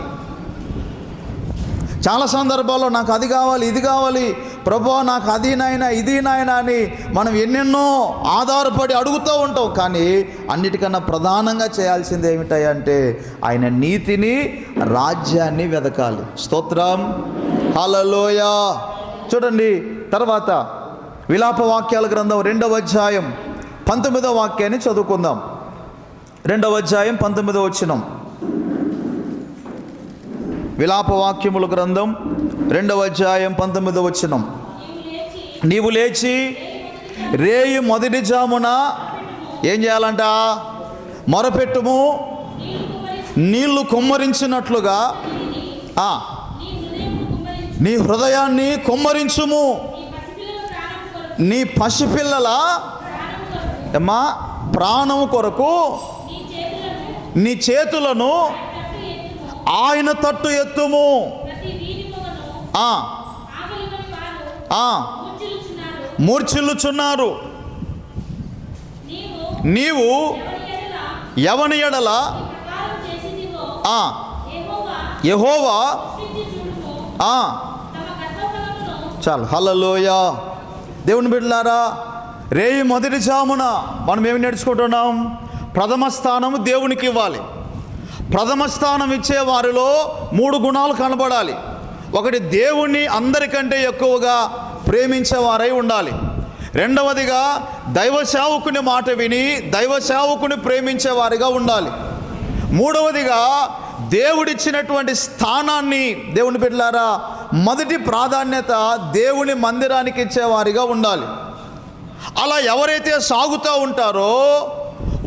చాలా సందర్భాల్లో నాకు అది కావాలి, ఇది కావాలి, ప్రభువా నాకు అది నాయనా, ఇది నాయనా అని మనం ఎన్నెన్నో ఆధారపడి అడుగుతూ ఉంటాం. కానీ అన్నిటికన్నా ప్రధానంగా చేయాల్సింది ఏమిటంటే ఆయన నీతిని, రాజ్యాన్ని వెదకాలి. స్తోత్రం, హల్లెలూయా. చూడండి, తర్వాత విలాప వాక్యాల గ్రంథం 2వ అధ్యాయం 19వ వాక్యాన్ని చదువుకుందాం. 2వ అధ్యాయం 19వ వచనం. విలాప వాక్యముల గ్రంథం 2వ అధ్యాయం 19వ వచనం. నీవు లేచి రేయి మొదటి జామున ఏం చేయాలంట? మొరపెట్టుము, నీళ్లు కుమ్మరించినట్లుగా నీ హృదయాన్ని కుమ్మరించుము. నీ పసిపిల్లల ప్రాణము కొరకు నీ చేతులను ఆయన తట్టు ఎత్తుము. మూర్ఛిల్లుచున్నారు. నీవు ఎవని ఎడల యెహోవా చాలు. హల్లెలూయా. దేవుని బిడ్డలారా, రేయి మొదటి జామున మనం ఏమి నేర్చుకుంటున్నాం? ప్రథమ స్థానము దేవునికి ఇవ్వాలి. ప్రథమ స్థానం ఇచ్చే వారిలో 3 గుణాలు కనబడాలి. ఒకటి, దేవుణ్ణి అందరికంటే ఎక్కువగా ప్రేమించేవారై ఉండాలి. రెండవదిగా, దైవ సేవకుని మాట విని దైవ సేవకుని ప్రేమించేవారిగా ఉండాలి. మూడవదిగా, దేవుడిచ్చినటువంటి స్థానాన్ని, దేవుని బిడ్డలారా, మొదటి ప్రాధాన్యత దేవుని మందిరానికి ఇచ్చేవారిగా ఉండాలి. అలా ఎవరైతే సాగుతూ ఉంటారో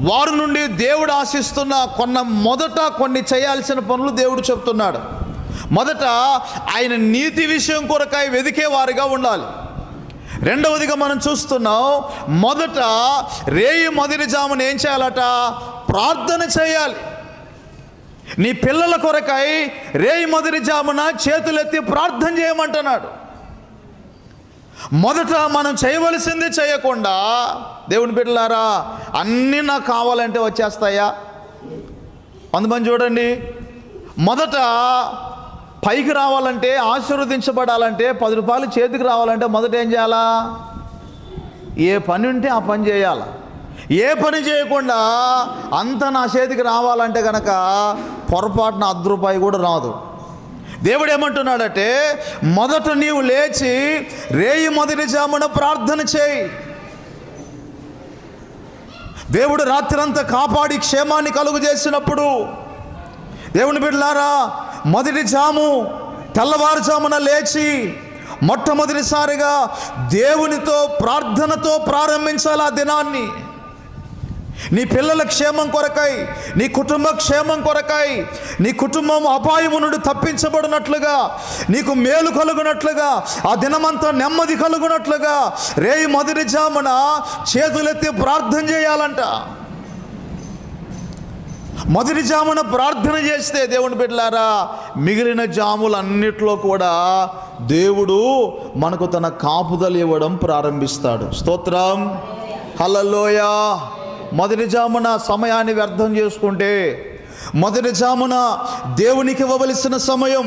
వారి నుండి దేవుడు ఆశిస్తున్న కొన్ని చేయాల్సిన పనులు దేవుడు చెప్తున్నాడు. మొదట ఆయన నీతి విషయం కొరకై వెదికేవారిగా ఉండాలి. రెండవదిగా మనం చూస్తున్నాం, మొదట రేయి మొదటి జామున ఏం చేయాలట? ప్రార్థన చేయాలి. నీ పిల్లల కొరకై రేయి మొదటి జామున చేతులెత్తి ప్రార్థన చేయమంటున్నాడు. మొదట మనం చేయవలసింది చేయకుండా, దేవుని బిడ్డలారా, అన్నీ నాకు కావాలంటే వచ్చేస్తాయా? కొంతమంది చూడండి, మొదట పైకి రావాలంటే, ఆశీర్వదించబడాలంటే, 10 రూపాయలు చేతికి రావాలంటే మొదట ఏం చేయాలా? ఏ పని ఉంటే ఆ పని చేయాలి. ఏ పని చేయకుండా అంత నా చేతికి రావాలంటే కనుక పొరపాటున 1 రూపాయి కూడా రాదు. దేవుడు ఏమంటున్నాడంటే, మొదట నీవు లేచి రేయి మొదటి జామున ప్రార్థన చేయి. దేవుడు రాత్రంతా కాపాడి క్షేమాన్ని కలుగు చేసినప్పుడు, దేవుని బిడ్డలారా, మొదటి జాము తెల్లవారుజామున లేచి మొట్టమొదటిసారిగా దేవునితో ప్రార్థనతో ప్రారంభించాలి ఆ దినాన్ని. నీ పిల్లల క్షేమం కొరకై, నీ కుటుంబ క్షేమం కొరకై, నీ కుటుంబం అపాయము నుండి తప్పించబడినట్లుగా, నీకు మేలు కలుగునట్లుగా, ఆ దినమంతా నెమ్మది కలుగునట్లుగా రేయి మొదటి జామున చేతులెత్తి ప్రార్థన చేయాలంట. మొదటి జామున ప్రార్థన చేస్తే, దేవుని బిడ్డలారా, మిగిలిన జాములన్నిట్లో కూడా దేవుడు మనకు తన కాపుదల ఇవ్వడం ప్రారంభిస్తాడు. స్తోత్రం, హల్లెలూయా. మొదటి జామున సమయాన్ని వ్యర్థం చేసుకుంటే, మొదటి జామున దేవునికి ఇవ్వవలసిన సమయం,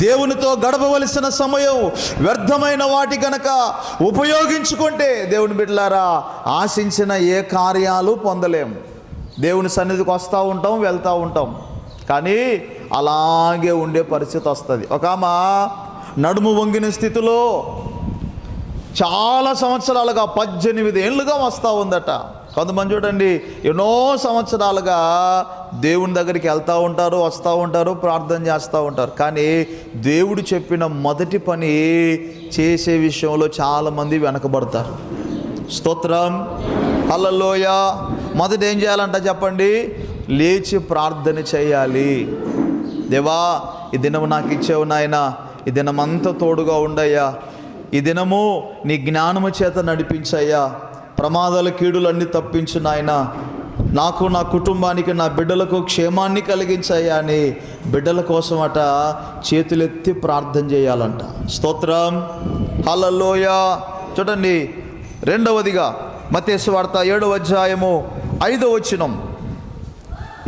దేవునితో గడపవలసిన సమయం వ్యర్థమైన వాటి గనక ఉపయోగించుకుంటే, దేవుని బిడ్డలారా, ఆశించిన ఏ కార్యాలు పొందలేం. దేవుని సన్నిధికి వస్తూ ఉంటాం, వెళ్తూ ఉంటాం, కానీ అలాగే ఉండే పరిస్థితి వస్తుంది. ఒక ఆమె నడుము వంగిన స్థితిలో చాలా సంవత్సరాలుగా 18 ఏళ్ళుగా వస్తూ ఉందట. కొంతమంది చూడండి, ఎన్నో సంవత్సరాలుగా దేవుని దగ్గరికి వెళ్తూ ఉంటారు, వస్తూ ఉంటారు, ప్రార్థన చేస్తూ ఉంటారు, కానీ దేవుడు చెప్పిన మొదటి పని చేసే విషయంలో చాలామంది వెనకబడతారు. స్తోత్రం, హల్లెలూయా. మొదట ఏం చేయాలంట చెప్పండి? లేచి ప్రార్థన చేయాలి. దేవా, ఈ దినము నాకు ఇచ్చేవు నాయన, ఈ దినమంతా తోడుగా ఉండయ్యా, ఈ దినము నీ జ్ఞానము చేత నడిపించయ్యా, ప్రమాదాల కీడులన్నీ తప్పించు నాయన, నాకు నా కుటుంబానికి నా బిడ్డలకు క్షేమాన్ని కలిగించయ్యా అని బిడ్డల కోసం అట చేతులెత్తి ప్రార్థన చేయాలంట. స్తోత్రం, హల్లెలూయా. చూడండి, రెండవదిగా మత్తయి సువార్త 7వ అధ్యాయము 5వ వచనం,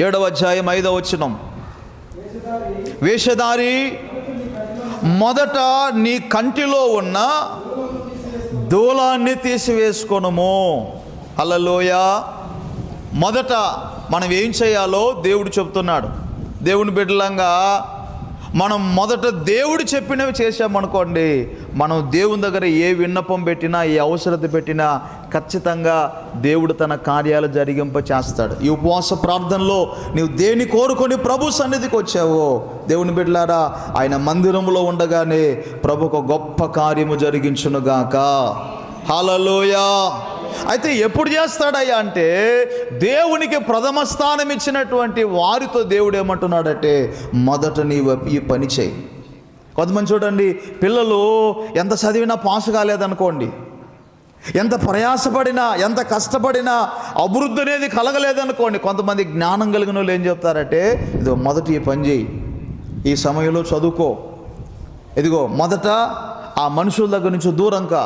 7వ అధ్యాయం 5వ వచనం. వేషధారి, మొదట నీ కంటిలో ఉన్న దూలాన్ని తీసివేసుకొనుము. హల్లెలూయా. మొదట మనం ఏం చేయాలో దేవుడు చెప్తున్నాడు. దేవుని బిడ్డలంగా మనం మొదట దేవుడు చెప్పినవి చేశామనుకోండి, మనం దేవుని దగ్గర ఏ విన్నపం పెట్టినా, ఏ అవసరత పెట్టినా ఖచ్చితంగా దేవుడు తన కార్యాలు జరిగింప చేస్తాడు. ఈ ఉపవాస ప్రార్థనలో నీవు దేని కోరుకొని ప్రభు సన్నిధికి వచ్చావో, దేవుని బిడ్డలారా, ఆయన మందిరంలో ఉండగానే ప్రభు ఒక గొప్ప కార్యము జరిగించునుగాక. హల్లెలూయా. అయితే ఎప్పుడు చేస్తాడయ్యా అంటే, దేవునికి ప్రథమ స్థానం ఇచ్చినటువంటి వారితో దేవుడు ఏమంటున్నాడంటే, మొదట నీవు ఈ పని చేయి. కొంతమంది చూడండి, పిల్లలు ఎంత చదివినా పాస్ కాలేదనుకోండి, ఎంత ప్రయాసపడినా, ఎంత కష్టపడినా అభివృద్ధి అనేది కలగలేదనుకోండి, కొంతమంది జ్ఞానం కలిగిన వాళ్ళు ఏం చెప్తారంటే, ఇదిగో మొదట ఈ పని చేయి, ఈ సమయంలో చదువుకో, ఇదిగో మొదట ఆ మనుషుల దగ్గర నుంచి దూరంగా,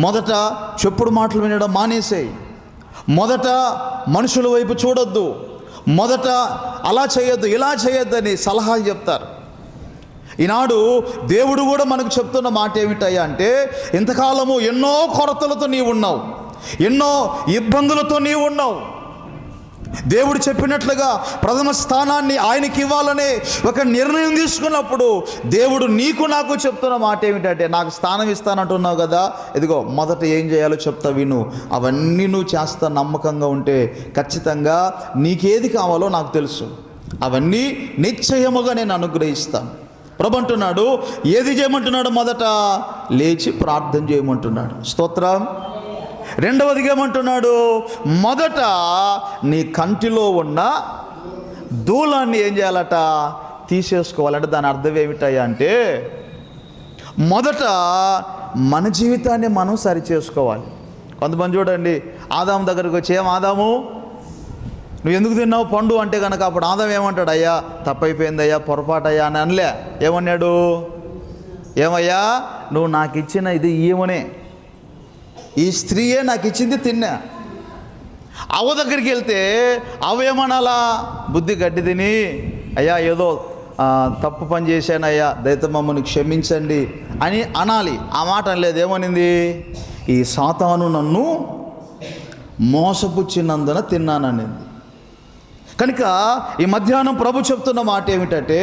మొదట చెప్పుడు మాటలు వినడం మానేసేయి, మొదట మనుషుల వైపు చూడొద్దు, మొదట అలా చేయొద్దు, ఇలా చేయొద్దని సలహాలు చెప్తారు. ఈనాడు దేవుడు కూడా మనకు చెప్తున్న మాట ఏమిటయ్యా అంటే, ఇంతకాలము ఎన్నో కొరతలతో నీవు ఉన్నావు, ఎన్నో ఇబ్బందులతో నీవు ఉన్నావు. దేవుడు చెప్పినట్లుగా ప్రథమ స్థానాన్ని ఆయనకి ఇవ్వాలనే ఒక నిర్ణయం తీసుకున్నప్పుడు దేవుడు నీకు నాకు చెప్తున్న మాట ఏమిటంటే, నాకు స్థానం ఇస్తానంటున్నావు కదా, ఇదిగో మొదట ఏం చేయాలో చెప్తా విను, అవన్నీ నువ్వు చేస్తా నమ్మకంగా ఉంటే ఖచ్చితంగా నీకేది కావాలో నాకు తెలుసు, అవన్నీ నిశ్చయముగా నేను అనుగ్రహిస్తాను. ప్రభు అంటున్నాడు, ఏది చేయమంటున్నాడు? మొదట లేచి ప్రార్థన చేయమంటున్నాడు. స్తోత్రం. రెండవదిగా ఏమంటున్నాడు? మొదట నీ కంటిలో ఉన్న దూలాన్ని ఏం చేయాలట? తీసేసుకోవాలంటే దాని అర్థం ఏమిటయ్యా అంటే, మొదట మన జీవితాన్ని మనం సరి చేసుకోవాలి. కొంతమంది చూడండి, ఆదాము దగ్గరకు వచ్చి, ఏం ఆదాము నువ్వు ఎందుకు తిన్నావు పండు అంటే కనుక, అప్పుడు ఆదాము ఏమంటాడు? అయ్యా తప్పైపోయిందయ్యా, పొరపాటయ్యా అని అనలే. ఏమన్నాడు? ఏమయ్యా నువ్వు నాకు ఇచ్చిన ఇది ఈమెనే, ఈ స్త్రీయే నాకు ఇచ్చింది, తిన్నా. అవ్వ దగ్గరికి వెళ్తే అవ్వ ఏమనాలా? బుద్ధి గడ్డి తిని, అయ్యా ఏదో తప్పు పని చేశానయ్యా, దయతో మమ్మల్ని క్షమించండి అని అనాలి. ఆ మాట అనలేదు. ఏమనింది? ఈ సాతాను నన్ను మోసపుచ్చినందున తిన్నాననింది. కనుక ఈ మధ్యాహ్నం ప్రభు చెప్తున్న మాట ఏమిటంటే,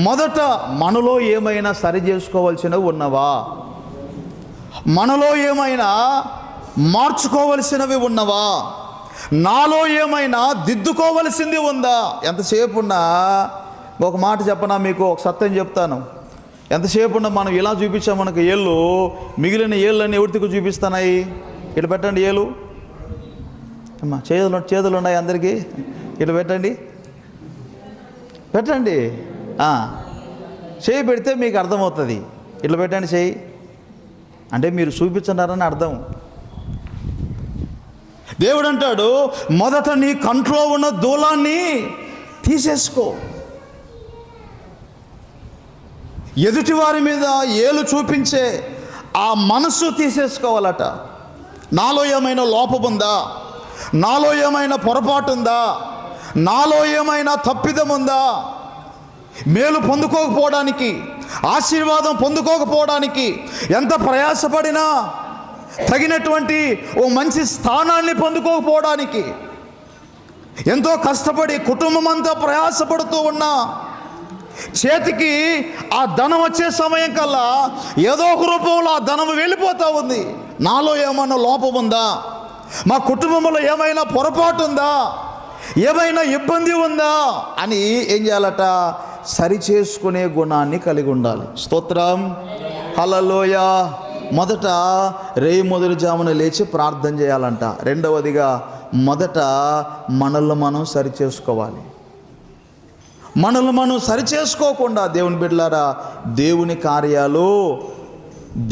మొదట మనలో ఏమైనా సరి చేసుకోవాల్సినవి ఉన్నవా? మనలో ఏమైనా మార్చుకోవలసినవి ఉన్నవా? నాలో ఏమైనా దిద్దుకోవలసింది ఉందా? ఎంతసేపు ఉన్నా ఒక మాట చెప్పనా మీకు, ఒక సత్యం చెప్తాను. ఎంతసేపు ఉన్నా మనం ఇలా చూపించాం, మనకు ఏళ్ళు, మిగిలిన ఏళ్ళని ఎవరికి చూపిస్తున్నాయి? ఇటు పెట్టండి ఏళ్ళు, అమ్మా చేతులు ఉన్నాయి అందరికీ, ఇటు పెట్టండి, పెట్టండి. చేయి పెడితే మీకు అర్థమవుతుంది. ఇట్లా పెట్టండి చేయి అంటే మీరు చూపించున్నారని అర్థం. దేవుడు అంటాడు, మొదట నీ కంట్లో ఉన్న దూలాన్ని తీసేసుకో. ఎదుటి వారి మీద ఏలు చూపించే ఆ మనస్సు తీసేసుకోవాలట. నాలో ఏమైనా లోపం ఉందా? నాలో ఏమైనా పొరపాటు ఉందా? నాలో ఏమైనా తప్పిదం ఉందా? మేలు పొందుకోకపోవడానికి, ఆశీర్వాదం పొందుకోకపోవడానికి ఎంత ప్రయాసపడినా, తగినటువంటి ఓ మంచి స్థానాన్ని పొందుకోకపోవడానికి ఎంతో కష్టపడి కుటుంబం అంతా ప్రయాసపడుతూ ఉన్నా, చేతికి ఆ ధనం వచ్చే సమయం కల్లా ఏదో ఒక రూపంలో ఆ ధనం వెళ్ళిపోతూ ఉంది. నాలో ఏమైనా లోపం ఉందా? మా కుటుంబంలో ఏమైనా పొరపాటు ఉందా? ఏమైనా ఇబ్బంది ఉందా అని ఏం చేయాలట? సరి చేసుకునే గుణాన్ని కలిగి ఉండాలి. స్తోత్రం, హల్లెలూయా. మొదట రేయి మొదటి జామున లేచి ప్రార్థన చేయాలంట. రెండవదిగా మొదట మనల్ని మనం సరిచేసుకోవాలి. మనల్ని మనం సరిచేసుకోకుండా దేవుని బిడ్డలారా దేవుని కార్యాలు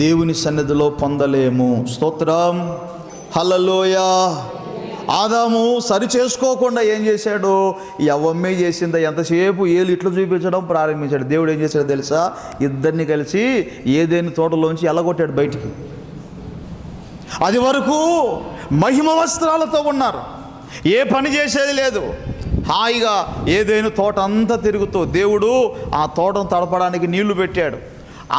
దేవుని సన్నిధిలో పొందలేము. స్తోత్రం, హల్లెలూయా. ఆదాము సరి చేసుకోకుండా ఏం చేశాడు? యవ్వమ్మే చేసిందా, ఎంతసేపు ఏలు ఇట్లా చూపించడం ప్రారంభించాడు. దేవుడు ఏం చేశాడు తెలుసా? ఇద్దరిని కలిసి ఏదేని తోటలోంచి ఎల్లగొట్టాడు బయటికి. అది వరకు మహిమ వస్త్రాలతో ఉన్నారు, ఏ పని చేసేది లేదు, హాయిగా ఏదైనా తోట అంతా తిరుగుతూ దేవుడు ఆ తోటను తడపడానికి నీళ్లు పెట్టాడు.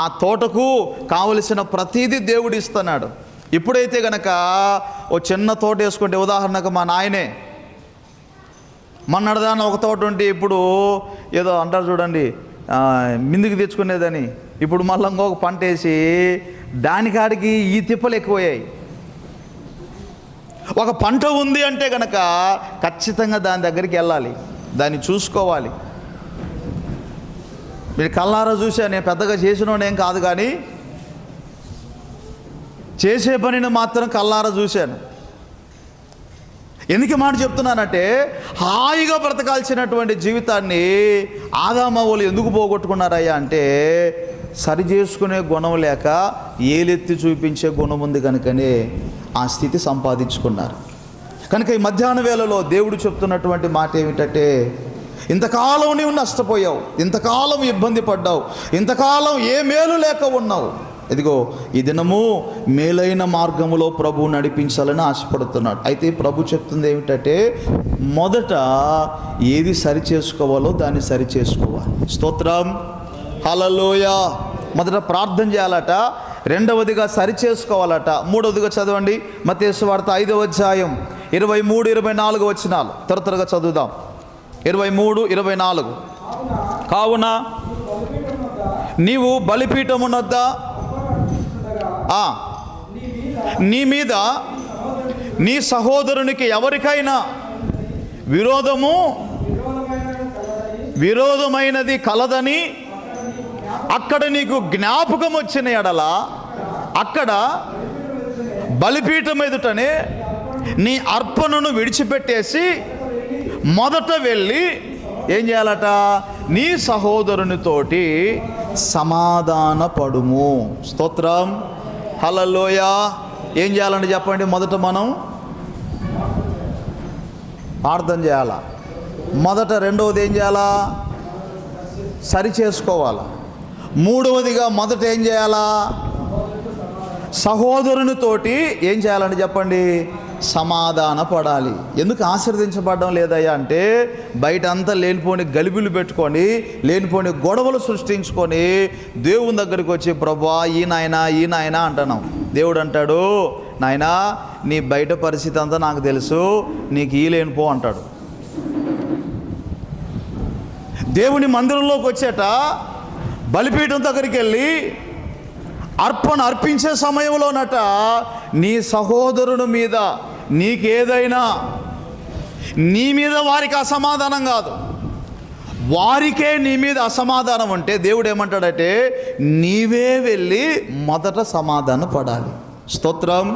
ఆ తోటకు కావలసిన ప్రతీదీ దేవుడు ఇస్తున్నాడు. ఇప్పుడైతే గనక ఓ చిన్న తోట వేసుకుంటే, ఉదాహరణకు మా నాయనే మన్నడదాన ఒక తోట ఉంటే ఇప్పుడు ఏదో అంటారు చూడండి మిందుకు తెచ్చుకునేదని, ఇప్పుడు మళ్ళీ ఇంకొక పంట వేసి దానికాడికి ఈ తిప్పలు ఎక్కువయ్యాయి. ఒక పంట ఉంది అంటే గనక ఖచ్చితంగా దాని దగ్గరికి వెళ్ళాలి, దాన్ని చూసుకోవాలి. మీరు కళ్ళారా చూశాను, నేను పెద్దగా చేసినోనేం కాదు, కానీ చేసే పనిని మాత్రం కళ్ళారా చూశాను. ఎందుకు మాట చెప్తున్నానంటే, హాయిగా బ్రతకాల్సినటువంటి జీవితాన్ని ఆదామవ్వలు ఎందుకు పోగొట్టుకున్నారయ్యా అంటే, సరి చేసుకునే గుణం లేక ఏలెత్తి చూపించే గుణం ఉంది కనుకనే ఆ స్థితి సంపాదించుకున్నారు. కనుక ఈ మధ్యాహ్న వేళలో దేవుడు చెప్తున్నటువంటి మాట ఏమిటంటే, ఇంతకాలం నీవు నష్టపోయావు, ఇంతకాలం ఇబ్బంది పడ్డావు, ఇంతకాలం ఏ మేలు లేక ఉన్నావు. ఇదిగో ఈ దినము మేలైన మార్గములో ప్రభు నడిపించాలని ఆశపడుతున్నాడు. అయితే ప్రభు చెప్తుంది ఏమిటంటే, మొదట ఏది సరి చేసుకోవాలో దాన్ని సరి చేసుకోవాలి. స్తోత్రం, హల్లెలూయా. మొదట ప్రార్థన చేయాలట, రెండవదిగా సరి చేసుకోవాలట, మూడవదిగా చదవండి మత్తయి సువార్త 5వ అధ్యాయం 23-24 వచనాలు త్వరగా చదువుదాం. 23-24. కావున నీవు బలిపీఠమునొద్ద నీ మీద నీ సహోదరునికి ఎవరికైనా విరోధమైనది కలదని అక్కడ నీకు జ్ఞాపకం వచ్చిన ఎడల, అక్కడ బలిపీఠం ఎదుటనే నీ అర్పణను విడిచిపెట్టేసి మొదట వెళ్ళి ఏం చేయాలట? నీ సహోదరునితోటి సమాధాన పడుము. స్తోత్రం, హల్లెలూయా. ఏం చేయాలంటే చెప్పండి? మొదట మనం ప్రార్థన చేయాలా, మొదట రెండవది ఏం చేయాలా? సరి చేసుకోవాలా, మూడవదిగా మొదట ఏం చేయాలా? సహోదరునితోటి ఏం చేయాలంటే చెప్పండి? సమాధాన పడాలి. ఎందుకు ఆశీర్వదించబడడం లేదయ్యా అంటే, బయట అంతా లేనిపోని గలిబిలు పెట్టుకొని, లేనిపోని గొడవలు సృష్టించుకొని దేవుని దగ్గరికి వచ్చి ప్రభువా ఈ నాయనా అంటున్నాం. దేవుడు అంటాడు, నాయనా నీ బయట పరిస్థితి అంతా నాకు తెలుసు, నీకు ఈ లేనిపో అంటాడు. దేవుని మందిరంలోకి వచ్చేట బలిపీఠం దగ్గరికి వెళ్ళి అర్పణ అర్పించే సమయంలోనట నీ సహోదరుని మీద నీకేదైనా, నీ మీద వారికి అసమాధానం కాదు, వారికే నీ మీద అసమాధానం ఉంటే దేవుడు ఏమంటాడంటే నీవే వెళ్ళి మొదట సమాధాన పడాలి. స్తోత్రం,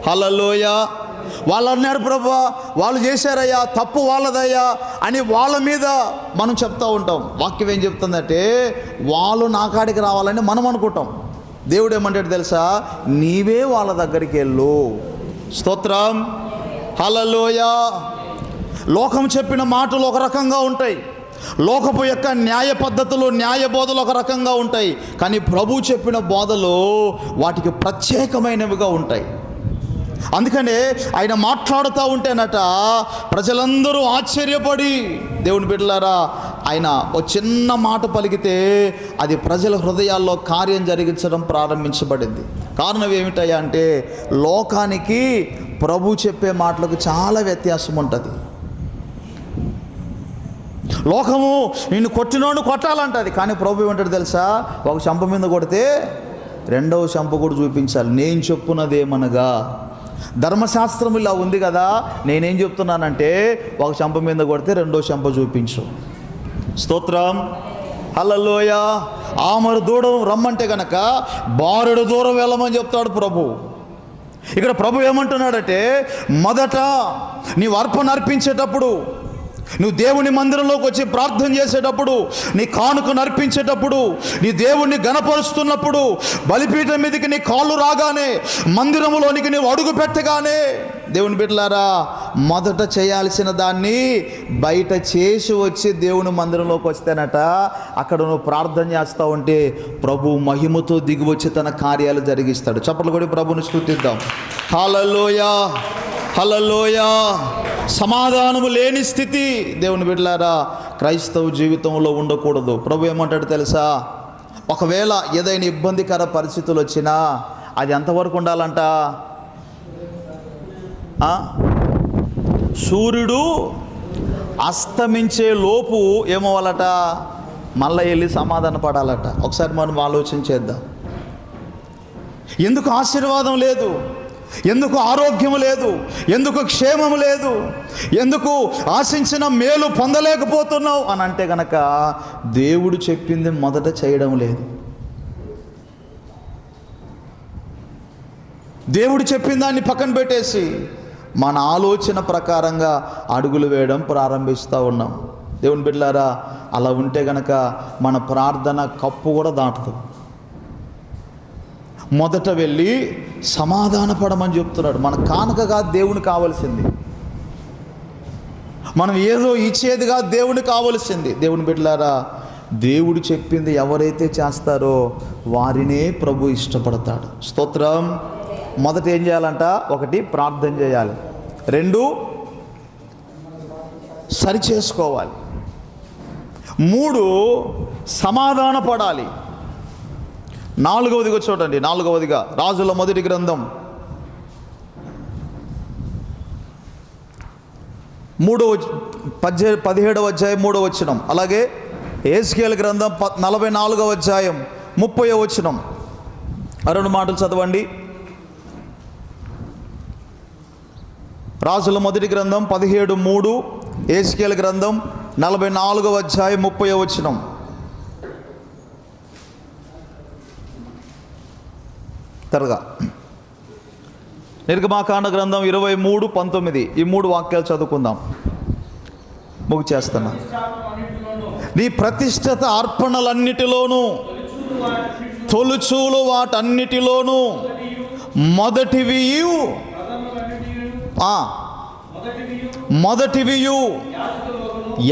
హల్లెలూయా. వాళ్ళు అన్నారు ప్రభువా వాళ్ళు చేశారయ్యా, తప్పు వాళ్ళదయ్యా అని వాళ్ళ మీద మనం చెప్తూ ఉంటాం. వాక్యం ఏం చెప్తుందంటే వాళ్ళు నా కాడికి రావాలని మనం అనుకుంటాం. దేవుడు ఏమంటాడు తెలుసా? నీవే వాళ్ళ దగ్గరికి వెళ్ళు. స్తోత్రం, హల్లెలూయా. లోకం చెప్పిన మాటలు ఒక రకంగా ఉంటాయి, లోకపు యొక్క న్యాయ పద్ధతులు న్యాయ బోధలు ఒక రకంగా ఉంటాయి, కానీ ప్రభు చెప్పిన బోధలు వాటికి ప్రత్యేకమైనవిగా ఉంటాయి. అందుకనే ఆయన మాట్లాడుతూ ఉంటేనట ప్రజలందరూ ఆశ్చర్యపడి, దేవుని బిడ్డలారా ఆయన ఒక చిన్న మాట పలికితే అది ప్రజల హృదయాల్లో కార్యం జరిగించడం ప్రారంభించబడింది. కారణం ఏమిటయ్యా అంటే లోకానికి ప్రభు చెప్పే మాటలకు చాలా వ్యత్యాసం ఉంటుంది. లోకము నిన్ను కొట్టినోడు కొట్టాలంటది, కానీ ప్రభు ఏమంటాడు తెలుసా? ఒక చెంప మీద కొడితే రెండవ చెంప కూడా చూపించాలి. నేను చెప్పున్నదేమనగా, ధర్మశాస్త్రం ఇలా ఉంది కదా, నేనేం చెప్తున్నానంటే ఒక చెంప మీద కొడితే రెండో చెంప చూపించు. స్తోత్రం, హల్లెలూయా. ఆమరు దూరం రమ్మంటే గనక బారెడు దూరం వెళ్ళమని చెప్తాడు ప్రభు. ఇక్కడ ప్రభు ఏమంటున్నాడంటే, మొదట నీవు అర్పణ అర్పించేటప్పుడు, నువ్వు దేవుని మందిరంలోకి వచ్చి ప్రార్థన చేసేటప్పుడు, నీ కానుకను అర్పించేటప్పుడు, నీ దేవుణ్ణి గణపరుస్తున్నప్పుడు, బలిపీఠం మీదకి నీ కాళ్ళు రాగానే, మందిరంలోనికి నీవు అడుగు పెట్టగానే, దేవుని బిడ్డలారా, మొదట చేయాల్సిన దాన్ని బయట చేసి వచ్చి దేవుని మందిరంలోకి వస్తేనట అక్కడ నువ్వు ప్రార్థన చేస్తూ ఉంటే ప్రభు మహిమతో దిగి వచ్చి తన కార్యాలు జరిగిస్తాడు. చప్పట్లు కొట్టి ప్రభుని స్తుతిద్దాం. హల్లెలూయా, హల్లెలూయా. సమాధానము లేని స్థితి దేవుని బిడ్డలారా క్రైస్తవ జీవితంలో ఉండకూడదు. ప్రభు ఏమంటాడు తెలుసా? ఒకవేళ ఏదైనా ఇబ్బందికర పరిస్థితులు వచ్చినా అది ఎంతవరకు ఉండాలంట? సూర్యుడు అస్తమించే లోపు ఏమవ్వాలట? మళ్ళీ వెళ్ళి సమాధాన పడాలట. ఒకసారి మనం ఆలోచన చేద్దాం. ఎందుకు ఆశీర్వాదం లేదు? ఎందుకు ఆరోగ్యం లేదు? ఎందుకు క్షేమం లేదు? ఎందుకు ఆశించిన మేలు పొందలేకపోతున్నావు అని అంటే గనక దేవుడు చెప్పింది మొదట చేయడం లేదు. దేవుడు చెప్పిన దాన్ని పక్కన పెట్టేసి మన ఆలోచన ప్రకారంగా అడుగులు వేయడం ప్రారంభిస్తూ ఉన్నాం. దేవుని బిడ్డలారా, అలా ఉంటే గనక మన ప్రార్థన కప్పు కూడా దాటదు. మొదట వెళ్ళి సమాధాన పడమని చెప్తున్నాడు. మన కానుకగా దేవుని కావలసింది, మనం ఏదో ఇచ్చేదిగా దేవుని కావలసింది. దేవుని బిడ్డలారా, దేవుడు చెప్పింది ఎవరైతే చేస్తారో వారినే ప్రభు ఇష్టపడతాడు. స్తోత్రం. మొదట ఏం చేయాలంట? 1 ప్రార్థన చేయాలి, 2 సరి చేసుకోవాలి, 3 సమాధాన పడాలి, 4వదిగా చూడండి. 4వదిగా రాజుల మొదటి గ్రంథం 17వ అధ్యాయం 3వ వచనం. అలాగే యెహెజ్కేలు గ్రంథం 44వ అధ్యాయం 30వ వచనం. ఆ 2 మాటలు చదవండి. రాజుల మొదటి గ్రంథం 17:3, యెహెజ్కేలు గ్రంథం 44వ అధ్యాయం 30వ వచనం. త్వరగా. నిర్గమాకాండ గ్రంథం 23:19. ఈ 3 వాక్యాలు చదువుకుందాం, ముగిచేస్తున్నా. నీ ప్రతిష్ఠిత అర్పణలన్నిటిలోనూ, తొలుచూలు వాటన్నిటిలోనూ మొదటివియు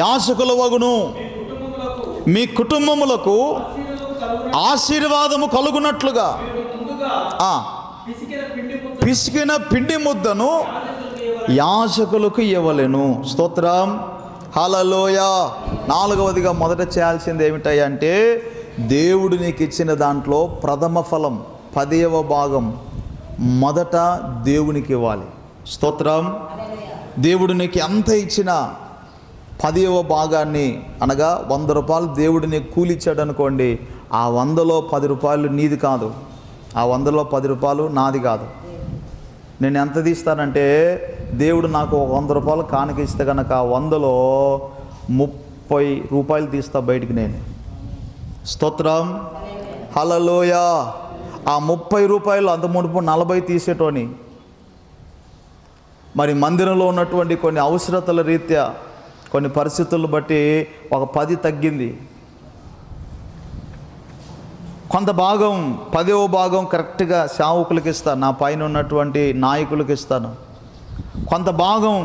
యాజకుల వగును మీ కుటుంబములకు ఆశీర్వాదము కలుగునట్లుగా పిసికిన పిండి ముద్దను యాజకులకు ఇవ్వలేను. స్తోత్రం. హల్లెలూయా. 4వదిగా మొదట చేయాల్సింది ఏమిటంటే, దేవుడు నీకు ఇచ్చిన దాంట్లో ప్రథమ ఫలం 10వ భాగం మొదట దేవునికి ఇవ్వాలి. స్తోత్రం. దేవుడు నీకు ఎంత ఇచ్చినా 10వ భాగాన్ని, అనగా 100 రూపాయలు దేవుడు నీకు కూలిచ్చాడు అనుకోండి, ఆ 100లో 10 రూపాయలు నీది కాదు, ఆ 100లో 10 రూపాయలు నాది కాదు. నేను ఎంత తీస్తానంటే, దేవుడు నాకు 100 రూపాయలు కానుక ఇస్తే కనుక 100లో 30 రూపాయలు తీస్తా బయటికి నేను. స్తోత్రం. హల్లెలూయా. ఆ 30 రూపాయలు అంత మునుపు 40 తీసేటోని. మరి మందిరంలో ఉన్నటువంటి కొన్ని అవసరతల రీత్యా, కొన్ని పరిస్థితులను బట్టి ఒక 10 తగ్గింది. కొంత భాగం 10వ భాగం కరెక్ట్గా సేవకులకు ఇస్తాను, నా పైన ఉన్నటువంటి నాయకులకు ఇస్తాను. కొంత భాగం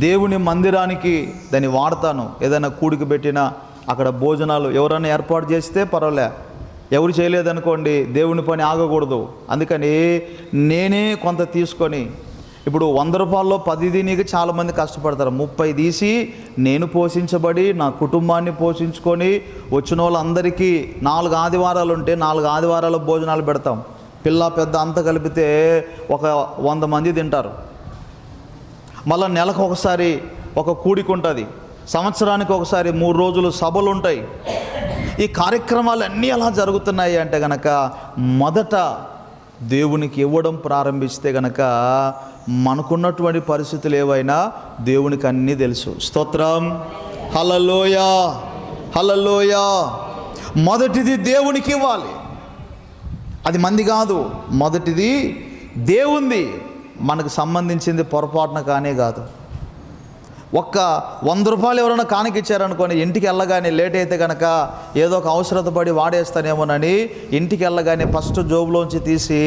దేవుని మందిరానికి దాన్ని వాడతాను. ఏదైనా కూడికి పెట్టినా, అక్కడ భోజనాలు ఎవరైనా ఏర్పాటు చేస్తే పర్వాలే, ఎవరు చేయలేదనుకోండి దేవుని పని ఆగకూడదు. అందుకని నేనే కొంత తీసుకొని, ఇప్పుడు 100 రూపాయల్లో 10 దీనికి చాలామంది కష్టపడతారు. 30 తీసి నేను పోషించబడి నా కుటుంబాన్ని పోషించుకొని వచ్చిన వాళ్ళందరికీ 4 ఆదివారాలు ఉంటే 4 ఆదివారాల భోజనాలు పెడతాం. పిల్ల పెద్ద అంతా కలిపితే ఒక 100 మంది తింటారు. మళ్ళీ నెలకు ఒకసారి ఒక కూడిక ఉంటుంది, సంవత్సరానికి ఒకసారి 3 రోజులు సభలు ఉంటాయి. ఈ కార్యక్రమాలు అన్నీ ఎలా జరుగుతున్నాయి అంటే గనక, మొదట దేవునికి ఇవ్వడం ప్రారంభిస్తే గనక మనకున్నటువంటి పరిస్థితులు ఏవైనా దేవునికి అన్నీ తెలుసు. స్తోత్రం. హల్లెలూయా, హల్లెలూయా. మొదటిది దేవునికి ఇవ్వాలి. అది మంది కాదు, మొదటిది దేవుంది. మనకు సంబంధించింది పొరపాటున కానే కాదు. ఒక్క 100 రూపాయలు ఎవరైనా కానికిచ్చారనుకోండి, ఇంటికి వెళ్ళగానే లేట్ అయితే కనుక ఏదో ఒక అవసరత పడి వాడేస్తానేమోనని ఇంటికి వెళ్ళగానే ఫస్ట్ జోబులోంచి తీసి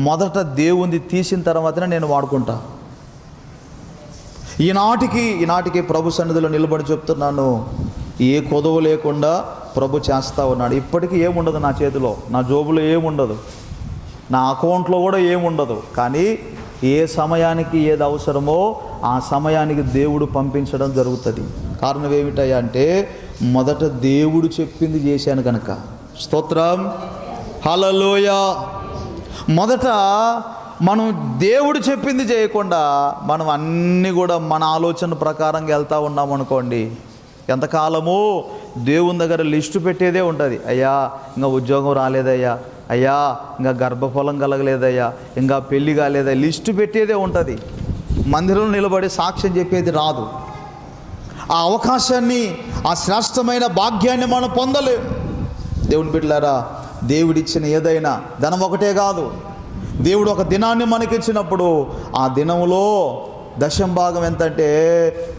మొదట దేవుంది తీసిన తర్వాతనే నేను వాడుకుంటా. ఈనాటికి ప్రభు సన్నిధిలో నిలబడి చెప్తున్నాను, ఏ కొదవ లేకుండా ప్రభు చేస్తూ ఉన్నాడు. ఇప్పటికీ ఏముండదు నా చేతిలో, నా జోబులో ఏముండదు, నా అకౌంట్లో కూడా ఏముండదు. కానీ ఏ సమయానికి ఏది అవసరమో ఆ సమయానికి దేవుడు పంపించడం జరుగుతుంది. కారణం ఏమిటయ్యా అంటే, మొదట దేవుడు చెప్పింది చేశాను కనుక. స్తోత్రం, హల్లెలూయా. మొదట మనం దేవుడు చెప్పింది చేయకుండా మనం అన్నీ కూడా మన ఆలోచన ప్రకారంగా వెళ్తూ ఉన్నాం అనుకోండి, ఎంతకాలము దేవుని దగ్గర లిస్టు పెట్టేదే ఉంటుంది. అయ్యా ఇంకా ఉద్యోగం రాలేదయ్యా, అయ్యా ఇంకా గర్భఫలం కలగలేదయ్యా, ఇంకా పెళ్ళి కాలేదా, లిస్టు పెట్టేదే ఉంటుంది. మందిరంలో నిలబడి సాక్ష్యం చెప్పేది రాదు. ఆ అవకాశాన్ని, ఆ శ్రేష్టమైన భాగ్యాన్ని మనం పొందలేము. దేవుని బిడ్డలారా, దేవుడిచ్చిన ఏదైనా ధనం ఒకటే కాదు. దేవుడు ఒక దినాన్ని మనకిచ్చినప్పుడు ఆ దినంలో 10వ భాగం ఎంతంటే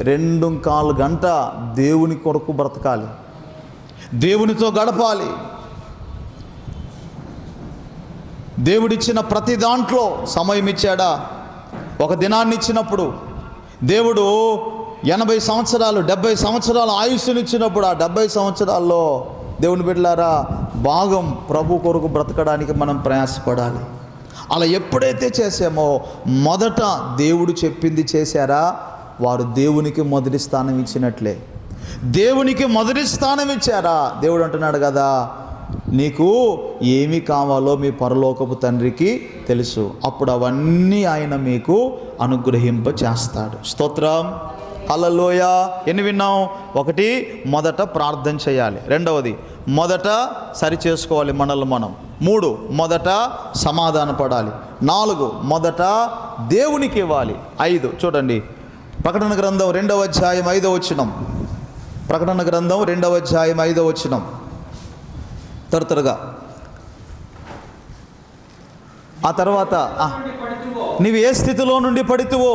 2.25 గంట దేవుని కొరకు బ్రతకాలి, దేవునితో గడపాలి. దేవుడిచ్చిన ప్రతి దాంట్లో సమయం ఇచ్చాడా? ఒక దినాన్ని ఇచ్చినప్పుడు దేవుడు 80 సంవత్సరాలు 70 సంవత్సరాల ఆయుష్నిచ్చినప్పుడు ఆ 70 సంవత్సరాల్లో దేవుని బిడ్డలారా భాగం ప్రభు కొరకు బ్రతకడానికి మనం ప్రయాసపడాలి. అలా ఎప్పుడైతే చేసామో, మొదట దేవుడు చెప్పింది చేశారా, వారు దేవునికి మొదటి స్థానం ఇచ్చినట్లే. దేవునికి మొదటి స్థానం ఇచ్చారా, దేవుడు అంటున్నాడు కదా, నీకు ఏమి కావాలో మీ పరలోకపు తండ్రికి తెలుసు, అప్పుడు అవన్నీ ఆయన మీకు అనుగ్రహింప చేస్తాడు. స్తోత్రం, హల్లెలూయా. ఎన్ని విన్నాం? 1, మొదట ప్రార్థన చేయాలి. 2వది, మొదట సరి చేసుకోవాలి మనల్ని మనం. 3, మొదట సమాధాన పడాలి. 4, మొదట దేవునికి ఇవ్వాలి. 5, చూడండి ప్రకటన గ్రంథం 2వ అధ్యాయం 5వ వచనం. ప్రకటన గ్రంథం 2వ అధ్యాయం 5వ వచనం. త్వరగా ఆ తర్వాత, నీవు ఏ స్థితిలో నుండి పడితివో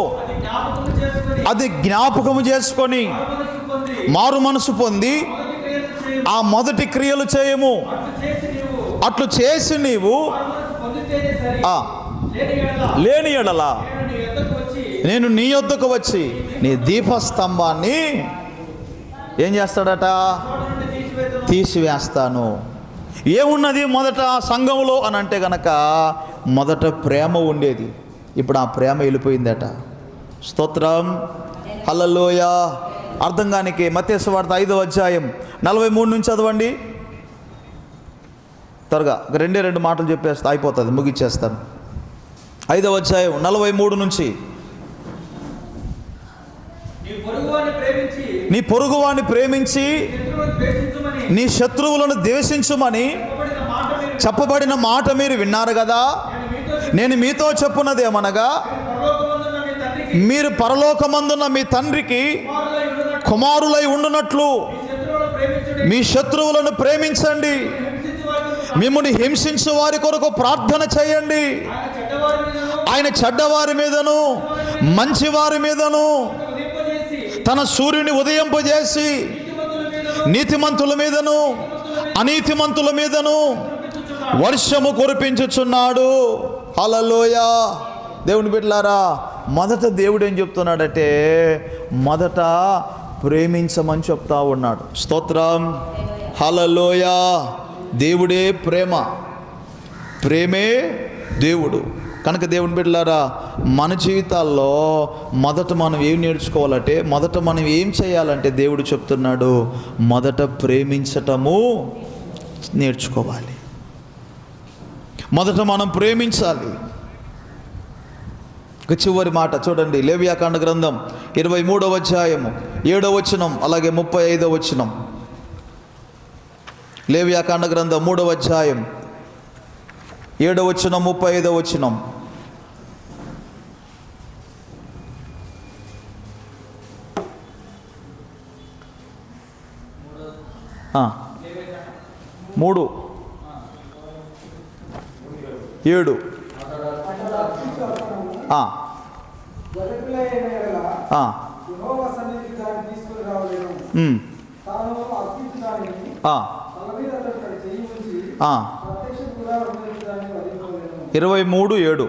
అది జ్ఞాపకము చేసుకొని మారు మనసు పొంది ఆ మొదటి క్రియలు చేయము. అట్లు చేసి నీవు లేని ఎడల నేను నీ యొద్దకు వచ్చి నీ దీపస్తంభాన్ని ఏం చేస్తాడట? తీసివేస్తాను. ఏమున్నది మొదట సంఘంలో అని అంటే గనక, మొదట ప్రేమ ఉండేది, ఇప్పుడు ఆ ప్రేమ వెళ్ళిపోయిందట. స్తోత్రం, హల్లెలూయా. అర్థం కానికి మత్తయి సువార్త 5వ అధ్యాయం 43 నుంచి చదవండి. త్వరగా 2 మాటలు చెప్పేస్తా, అయిపోతుంది, ముగిచ్చేస్తాను. 5వ అధ్యాయం 43 నుంచి. నీ పొరుగువాని ప్రేమించి నీ శత్రువులను ద్వేషించుమని చెప్పబడిన మాట మీరు విన్నారు కదా. నేను మీతో చెప్పున్నదేమనగా, మీరు పరలోకమందున్న మీ తండ్రికి కుమారులై ఉండునట్లు మీ శత్రువులను ప్రేమించండి, మిమ్ముని హింసించు వారి కొరకు ప్రార్థన చేయండి. ఆయన చెడ్డవారి మీదను మంచివారి మీదను తన సూర్యుని ఉదయింపజేసి నీతిమంతుల మీదను అనీతిమంతుల మీదను వర్షము కురిపించుచున్నాడు. హల్లెలూయా. దేవుని బిడ్డలారా, మొదట దేవుడు ఏం చెప్తున్నాడంటే, మొదట ప్రేమించమని చెప్తా ఉన్నాడు. స్తోత్రం, హల్లెలూయా. దేవుడే ప్రేమ, ప్రేమే దేవుడు. కనుక దేవుని బిడ్డలారా, మన జీవితాల్లో మొదట మనం ఏం నేర్చుకోవాలంటే, మొదట మనం ఏం చేయాలంటే దేవుడు చెప్తున్నాడు, మొదట ప్రేమించటము నేర్చుకోవాలి. మొదట మనం ప్రేమించాలి. చివరి మాట చూడండి, లేవియాకాండ గ్రంథం 23వ అధ్యాయము 7వ వచనం, అలాగే 35వ వచనం. లేవియాకాండ గ్రంథం 3వ అధ్యాయం 7వ వచనం 35వ వచనం. 3:7. ఆ. 23:7.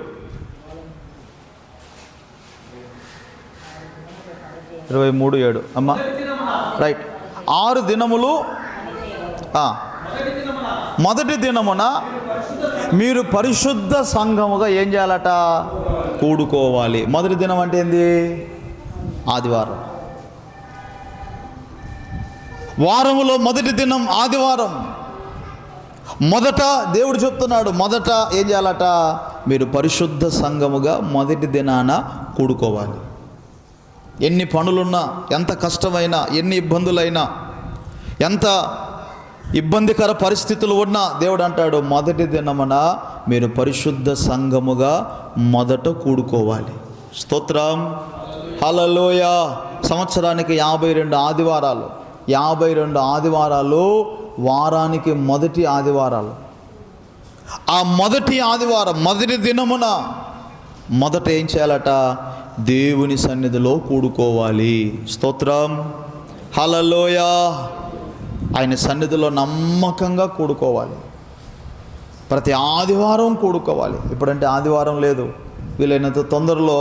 23:7 అమ్మా, రైట్. 6 దినములు. మొదటి దినమున మీరు పరిశుద్ధ సంఘముగా ఏం చేయాలట? కూడుకోవాలి. మొదటి దినం అంటే ఏంది? ఆదివారం. వారములో మొదటి దినం ఆదివారం. మొదట దేవుడు చెప్తున్నాడు, మొదట ఏం చేయాలట? మీరు పరిశుద్ధ సంఘముగా మొదటి దినాన కూడుకోవాలి. ఎన్ని పనులున్నా, ఎంత కష్టమైనా, ఎన్ని ఇబ్బందులైనా, ఎంత ఇబ్బందికర పరిస్థితులు ఉన్నా దేవుడు అంటాడు, మొదటి దినమున మీరు పరిశుద్ధ సంఘముగా మొదట కూడుకోవాలి. స్తోత్రం, హల్లెలూయా. సంవత్సరానికి 52 ఆదివారాలు. 52 ఆదివారాలు వారానికి మొదటి ఆదివారాలు. ఆ మొదటి ఆదివారం మొదటి దినమున మొదట ఏం చేయాలట? దేవుని సన్నిధిలో కూడుకోవాలి. స్తోత్రం, హల్లెలూయా. ఆయన సన్నిధిలో నమ్మకంగా కూడుకోవాలి. ప్రతి ఆదివారం కూడుకోవాలి. ఇప్పుడంటే ఆదివారం లేదు, వీలైనంత తొందరలో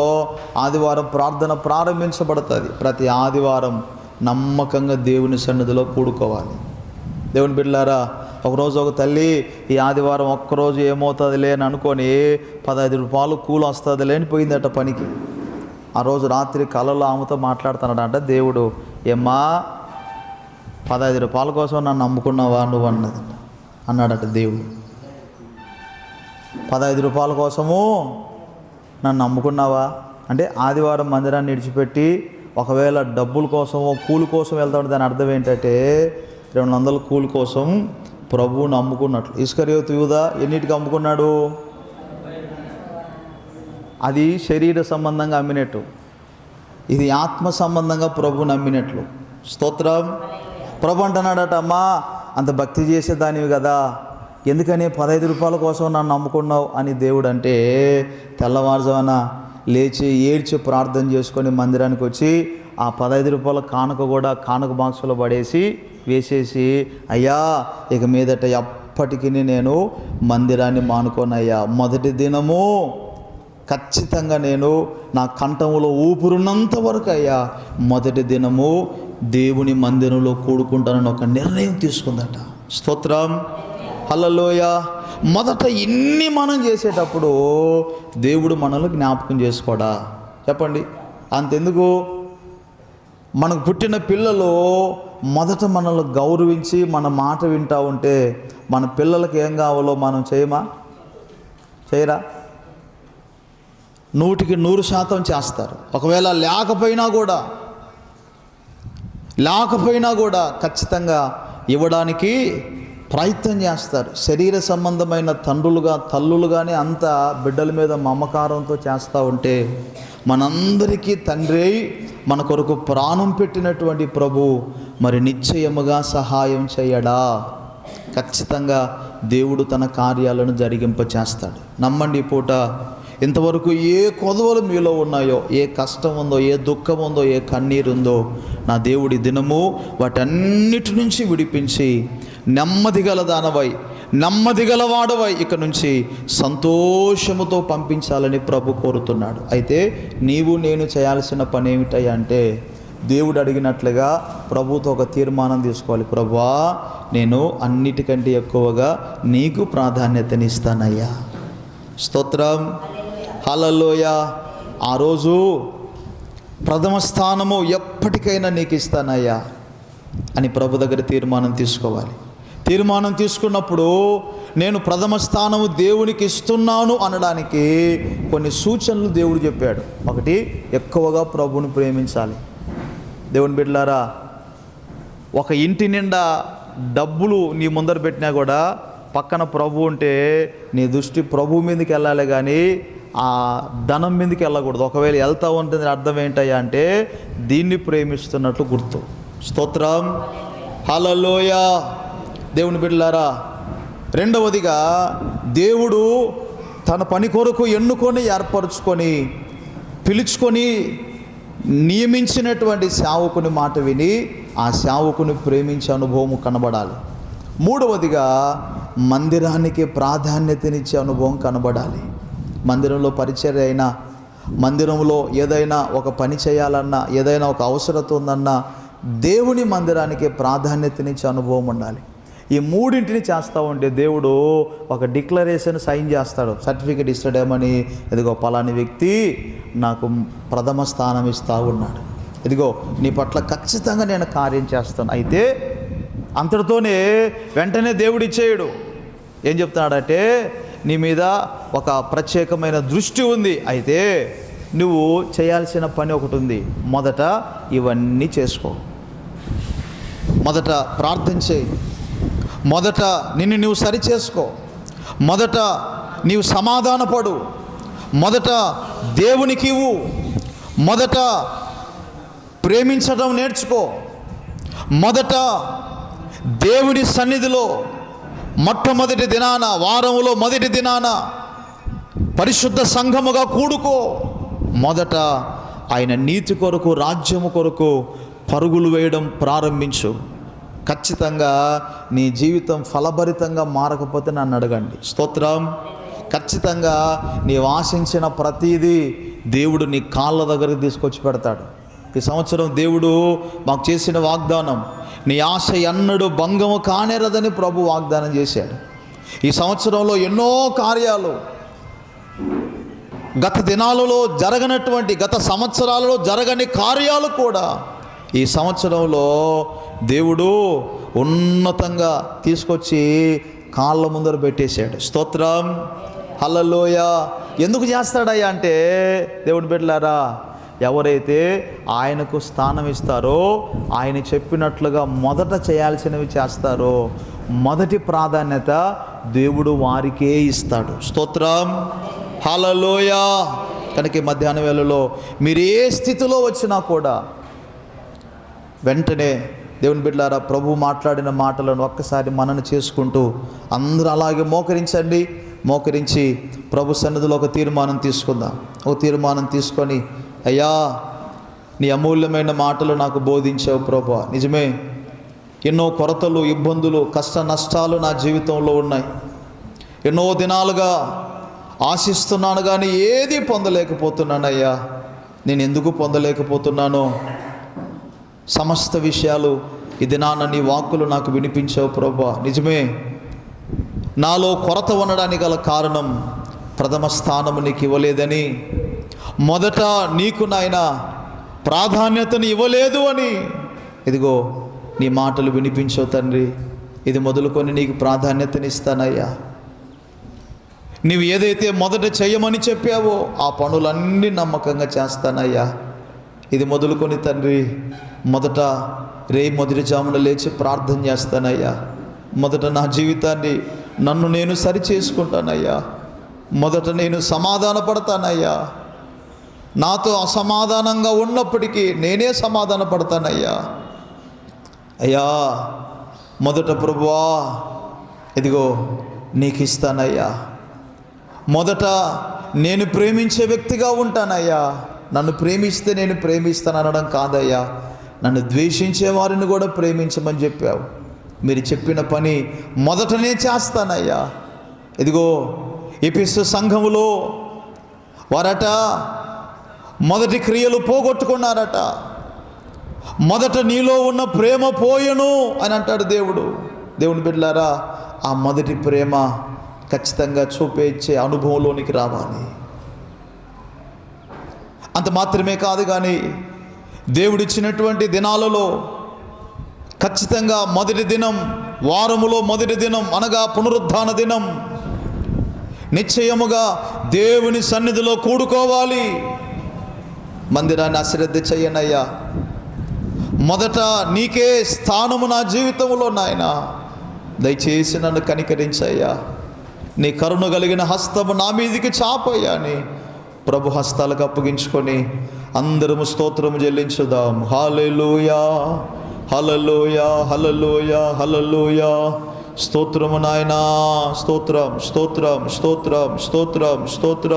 ఆదివారం ప్రార్థన ప్రారంభించబడుతుంది. ప్రతి ఆదివారం నమ్మకంగా దేవుని సన్నిధిలో కూడుకోవాలి. దేవుని బిడ్డలారా, ఒకరోజు ఒక తల్లి ఈ ఆదివారం ఒక్కరోజు ఏమవుతుందిలే అని అనుకొని 15 రూపాయలు కూలి వస్తుందిలే అని పోయిందట పనికి. ఆ రోజు రాత్రి కలలో ఆమెతో మాట్లాడుతున్నాడంట దేవుడు, ఏమ్మా 15 రూపాయల కోసం నన్ను నమ్ముకున్నావా నువ్వు అన్నాడట దేవుడు. 15 రూపాయల కోసము నన్ను నమ్ముకున్నావా అంటే ఆదివారం మందిరాన్ని విడిచిపెట్టి ఒకవేళ డబ్బుల కోసమో కూలి కోసం వెళ్తాడు. దాని అర్థం ఏంటంటే 200 కూలి కోసం ప్రభువు నమ్ముకున్నట్లు. ఇస్కరియోతు యూదా ఎన్నిటికి అమ్ముకున్నాడు? అది శరీర సంబంధంగా అమ్మినట్టు, ఇది ఆత్మ సంబంధంగా ప్రభువుని నమ్మినట్లు. స్తోత్రం. ప్రభు అంటున్నాడట, అమ్మా అంత భక్తి చేసేదానివి కదా, ఎందుకని 15 రూపాయల కోసం నన్ను నమ్ముకున్నావు అని దేవుడు అంటే, తెల్లవారుజామున లేచి ఏడ్చి ప్రార్థన చేసుకొని మందిరానికి వచ్చి ఆ 15 రూపాయల కానుక కూడా కానుక బాక్సులో పడేసి వేసేసి, అయ్యా ఇక మీదట ఎప్పటికీ నేను మందిరాన్ని మానుకోనయ్యా, మొదటి దినము ఖచ్చితంగా నేను నా కంఠములో ఊపిరున్నంత వరకు అయ్యా మొదటి దినము దేవుని మందిరంలో కూడుకుంటానని ఒక నిర్ణయం తీసుకుందట. స్తోత్రం, హల్లెలూయా. మొదట ఇన్ని మనం చేసేటప్పుడు దేవుడు మనల్ని జ్ఞాపకం చేసుకోడా? చెప్పండి. అంతెందుకు, మనకు పుట్టిన పిల్లలు మొదట మనల్ని గౌరవించి మన మాట వింటూ ఉంటే మన పిల్లలకి ఏం కావాలో మనం చేయరా? 100% చేస్తారు. ఒకవేళ లేకపోయినా కూడా ఖచ్చితంగా ఇవ్వడానికి ప్రయత్నం చేస్తారు. శరీర సంబంధమైన తండ్రులుగా తల్లులుగానే అంత బిడ్డల మీద మమకారంతో చేస్తూ ఉంటే మనందరికీ తండ్రి మన కొరకు ప్రాణం పెట్టినటువంటి ప్రభు మరి నిశ్చయముగా సహాయం చేయడా? ఖచ్చితంగా దేవుడు తన కార్యాలను జరిగింపచేస్తాడు. నమ్మండి. ఈ పూట ఇంతవరకు ఏ కొదవలు మీలో ఉన్నాయో, ఏ కష్టం ఉందో, ఏ దుఃఖం ఉందో, ఏ కన్నీరు ఉందో, నా దేవుడి దినము వాటన్నిటి నుంచి విడిపించి నెమ్మదిగలవాడవై ఇక నుంచి సంతోషముతో పంపించాలని ప్రభు కోరుతున్నాడు. అయితే నీవు నేను చేయాల్సిన పని ఏమిటయ్యా అంటే, దేవుడు అడిగినట్లుగా ప్రభుతో ఒక తీర్మానం తీసుకోవాలి. ప్రభువా, నేను అన్నిటికంటే ఎక్కువగా నీకు ప్రాధాన్యతనిస్తానయ్యా. స్తోత్రం, హల్లెలూయా. ఆ రోజు ప్రథమ స్థానము ఎప్పటికైనా నీకు ఇస్తానయ్యా అని ప్రభు దగ్గర తీర్మానం తీసుకోవాలి. తీర్మానం తీసుకున్నప్పుడు నేను ప్రథమ స్థానము దేవునికి ఇస్తున్నాను అనడానికి కొన్ని సూచనలు దేవుడు చెప్పాడు. ఒకటి, ఎక్కువగా ప్రభువుని ప్రేమించాలి. దేవుని బిడ్డలారా, ఒక ఇంటి నిండా డబ్బులు నీ ముందర పెట్టినా కూడా పక్కన ప్రభు ఉంటే నీ దృష్టి ప్రభు మీదకి వెళ్ళాలి కానీ ఆ ధనం మీదకి వెళ్ళకూడదు. ఒకవేళ వెళ్తూ ఉంటుంది అర్థం ఏంటయ్యా అంటే దీన్ని ప్రేమిస్తున్నట్లు గుర్తు. స్తోత్రం, హల్లెలూయా. దేవుని బిడ్డలారా, రెండవదిగా దేవుడు తన పని కొరకు ఎన్నుకొని ఏర్పరచుకొని పిలుచుకొని నియమించినటువంటి సేవకుని మాట విని ఆ సేవకుని ప్రేమించే అనుభవం కనబడాలి. మూడవదిగా మందిరానికి ప్రాధాన్యతనిచ్చే అనుభవం కనబడాలి. మందిరంలో పరిచర్య అయినా, మందిరంలో ఏదైనా ఒక పని చేయాలన్నా, ఏదైనా ఒక అవసరత ఉందన్నా దేవుని మందిరానికి ప్రాధాన్యతనిచ్చే అనుభవం ఉండాలి. ఈ మూడింటిని చేస్తూ ఉంటే దేవుడు ఒక డిక్లరేషన్ సైన్ చేస్తాడు, సర్టిఫికేట్ ఇస్తాడేమని, ఇదిగో పలాని వ్యక్తి నాకు ప్రథమ స్థానం ఇస్తూ ఉన్నాడు, ఇదిగో నీ పట్ల ఖచ్చితంగా నేను కార్యం చేస్తాను. అయితే అంతటితోనే వెంటనే దేవుడు ఇచ్చేయడు. ఏం చెప్తున్నాడంటే, నీ మీద ఒక ప్రత్యేకమైన దృష్టి ఉంది, అయితే నువ్వు చేయాల్సిన పని ఒకటి ఉంది. మొదట ఇవన్నీ చేసుకో, మొదట ప్రార్థన చేయి, మొదట నిన్ను నువ్వు సరి చేసుకో, మొదట నీవు సమాధానపడు, మొదట దేవునికి ఇవ్వు, మొదట ప్రేమించడం నేర్చుకో, మొదట దేవుని సన్నిధిలో మొట్టమొదటి దినాన, వారములో మొదటి దినాన పరిశుద్ధ సంఘముగా కూడుకో, మొదట ఆయన నీతి కొరకు, రాజ్యము కొరకు పరుగులు వేయడం ప్రారంభించు. ఖచ్చితంగా నీ జీవితం ఫలభరితంగా మారకపోతే నన్ను అడగండి. స్తోత్రం. ఖచ్చితంగా నీవు ఆశించిన ప్రతీదీ దేవుడు నీ కాళ్ళ దగ్గరికి తీసుకొచ్చి పెడతాడు. ఈ సంవత్సరం దేవుడు మాకు చేసిన వాగ్దానం, నీ ఆశ ఎన్నడూ భంగము కానేరదని ప్రభు వాగ్దానం చేశాడు. ఈ సంవత్సరంలో ఎన్నో కార్యాలు, గత దినాలలో జరగనటువంటి, గత సంవత్సరాలలో జరగని కార్యాలు కూడా ఈ సంవత్సరంలో దేవుడు ఉన్నతంగా తీసుకొచ్చి కాళ్ళ ముందర పెట్టేశాడు. స్తోత్రం. హల్లెలూయా. ఎందుకు చేస్తాడయ్యా అంటే, దేవుని బిడ్డలారా, ఎవరైతే ఆయనకు స్థానం ఇస్తారో, ఆయన చెప్పినట్లుగా మొదట చేయాల్సినవి చేస్తారో, మొదటి ప్రాధాన్యత దేవుడు వారికే ఇస్తాడు. స్తోత్రం. హల్లెలూయా. కనుక ఈ మధ్యాహ్న వేళలో మీరు ఏ స్థితిలో వచ్చినా కూడా వెంటనే దేవుని బిడ్డలారా, ప్రభు మాట్లాడిన మాటలను ఒక్కసారి మనన చేసుకుంటూ అందరూ అలాగే మోకరించండి. మోకరించి ప్రభు సన్నిధిలో ఒక తీర్మానం తీసుకుందాం. ఒక తీర్మానం తీసుకొని, అయ్యా నీ అమూల్యమైన మాటలు నాకు బోధించావు ప్రభువా. నిజమే, ఎన్నో కొరతలు, ఇబ్బందులు, కష్ట నష్టాలు నా జీవితంలో ఉన్నాయి. ఎన్నో దినాలుగా ఆశిస్తున్నాను కానీ ఏది పొందలేకపోతున్నానయ్యా. నేను ఎందుకు పొందలేకపోతున్నానో సమస్త విషయాలు ఈ దినాన నీ వాక్కులు నాకు వినిపించావు ప్రభువా. నిజమే, నాలో కొరత ఉండడానికి గల కారణం ప్రథమ స్థానము నీకు ఇవ్వలేదని, మొదట నీకు నాయన ప్రాధాన్యతను ఇవ్వలేదు అని, ఇదిగో నీ మాటలు వినిపించావు తండ్రి. ఇది మొదలుకొని నీకు ప్రాధాన్యతనిస్తానయ్యా. నీవు ఏదైతే మొదట చేయమని చెప్పావో ఆ పనులన్నీ నమ్మకంగా చేస్తానయ్యా. ఇది మొదలుకొని తండ్రి, మొదట మొదటి జామున లేచి ప్రార్థన చేస్తానయ్యా. మొదట నా జీవితాన్ని, నన్ను నేను సరి చేసుకుంటానయ్యా. మొదట నేను సమాధాన పడతానయ్యా. నాతో అసమాధానంగా ఉన్నప్పటికీ నేనే సమాధాన పడతానయ్యా. అయ్యా మొదట ప్రభువా ఇదిగో నీకు ఇస్తానయ్యా. మొదట నేను ప్రేమించే వ్యక్తిగా ఉంటానయ్యా. నన్ను ప్రేమిస్తే నేను ప్రేమిస్తాను అనడం కాదయ్యా, నన్ను ద్వేషించే వారిని కూడా ప్రేమించమని చెప్పావు. మీరు చెప్పిన పని మొదటనే చేస్తానయ్యా. ఇదిగో ఎఫెసు సంఘములో వారట మొదటి క్రియలు పోగొట్టుకున్నారట. మొదట నీలో ఉన్న ప్రేమ పోయెను అని అంటాడు దేవుడు. దేవుని బిడ్డలారా, ఆ మొదటి ప్రేమ ఖచ్చితంగా చూపించే అనుభవంలోనికి రావాలి. అంత మాత్రమే కాదు కానీ దేవుడిచ్చినటువంటి దినాలలో ఖచ్చితంగా మొదటి దినం, వారములో మొదటి దినం అనగా పునరుద్ధాన దినం, నిశ్చయముగా దేవుని సన్నిధిలో కూడుకోవాలి. మందిరాన్ని అశ్రద్ధ చెయ్యనయ్యా. మొదట నీకే స్థానము నా జీవితంలో నాయన. దయచేసి నన్ను కనికరించయ్యా. నీ కరుణ కలిగిన హస్తము నా మీదికి చాపయ్యా అని ప్రభు హస్తాలకు అప్పగించుకొని అందరము స్తోత్రము చెల్లించుదాం. హల్లెలూయా, హల్లెలూయా, హల్లెలూయా, హల్లెలూయా. స్తోత్రము నాయనా, స్తోత్రం స్తోత్రం స్తోత్రం స్తోత్రం స్తోత్రం.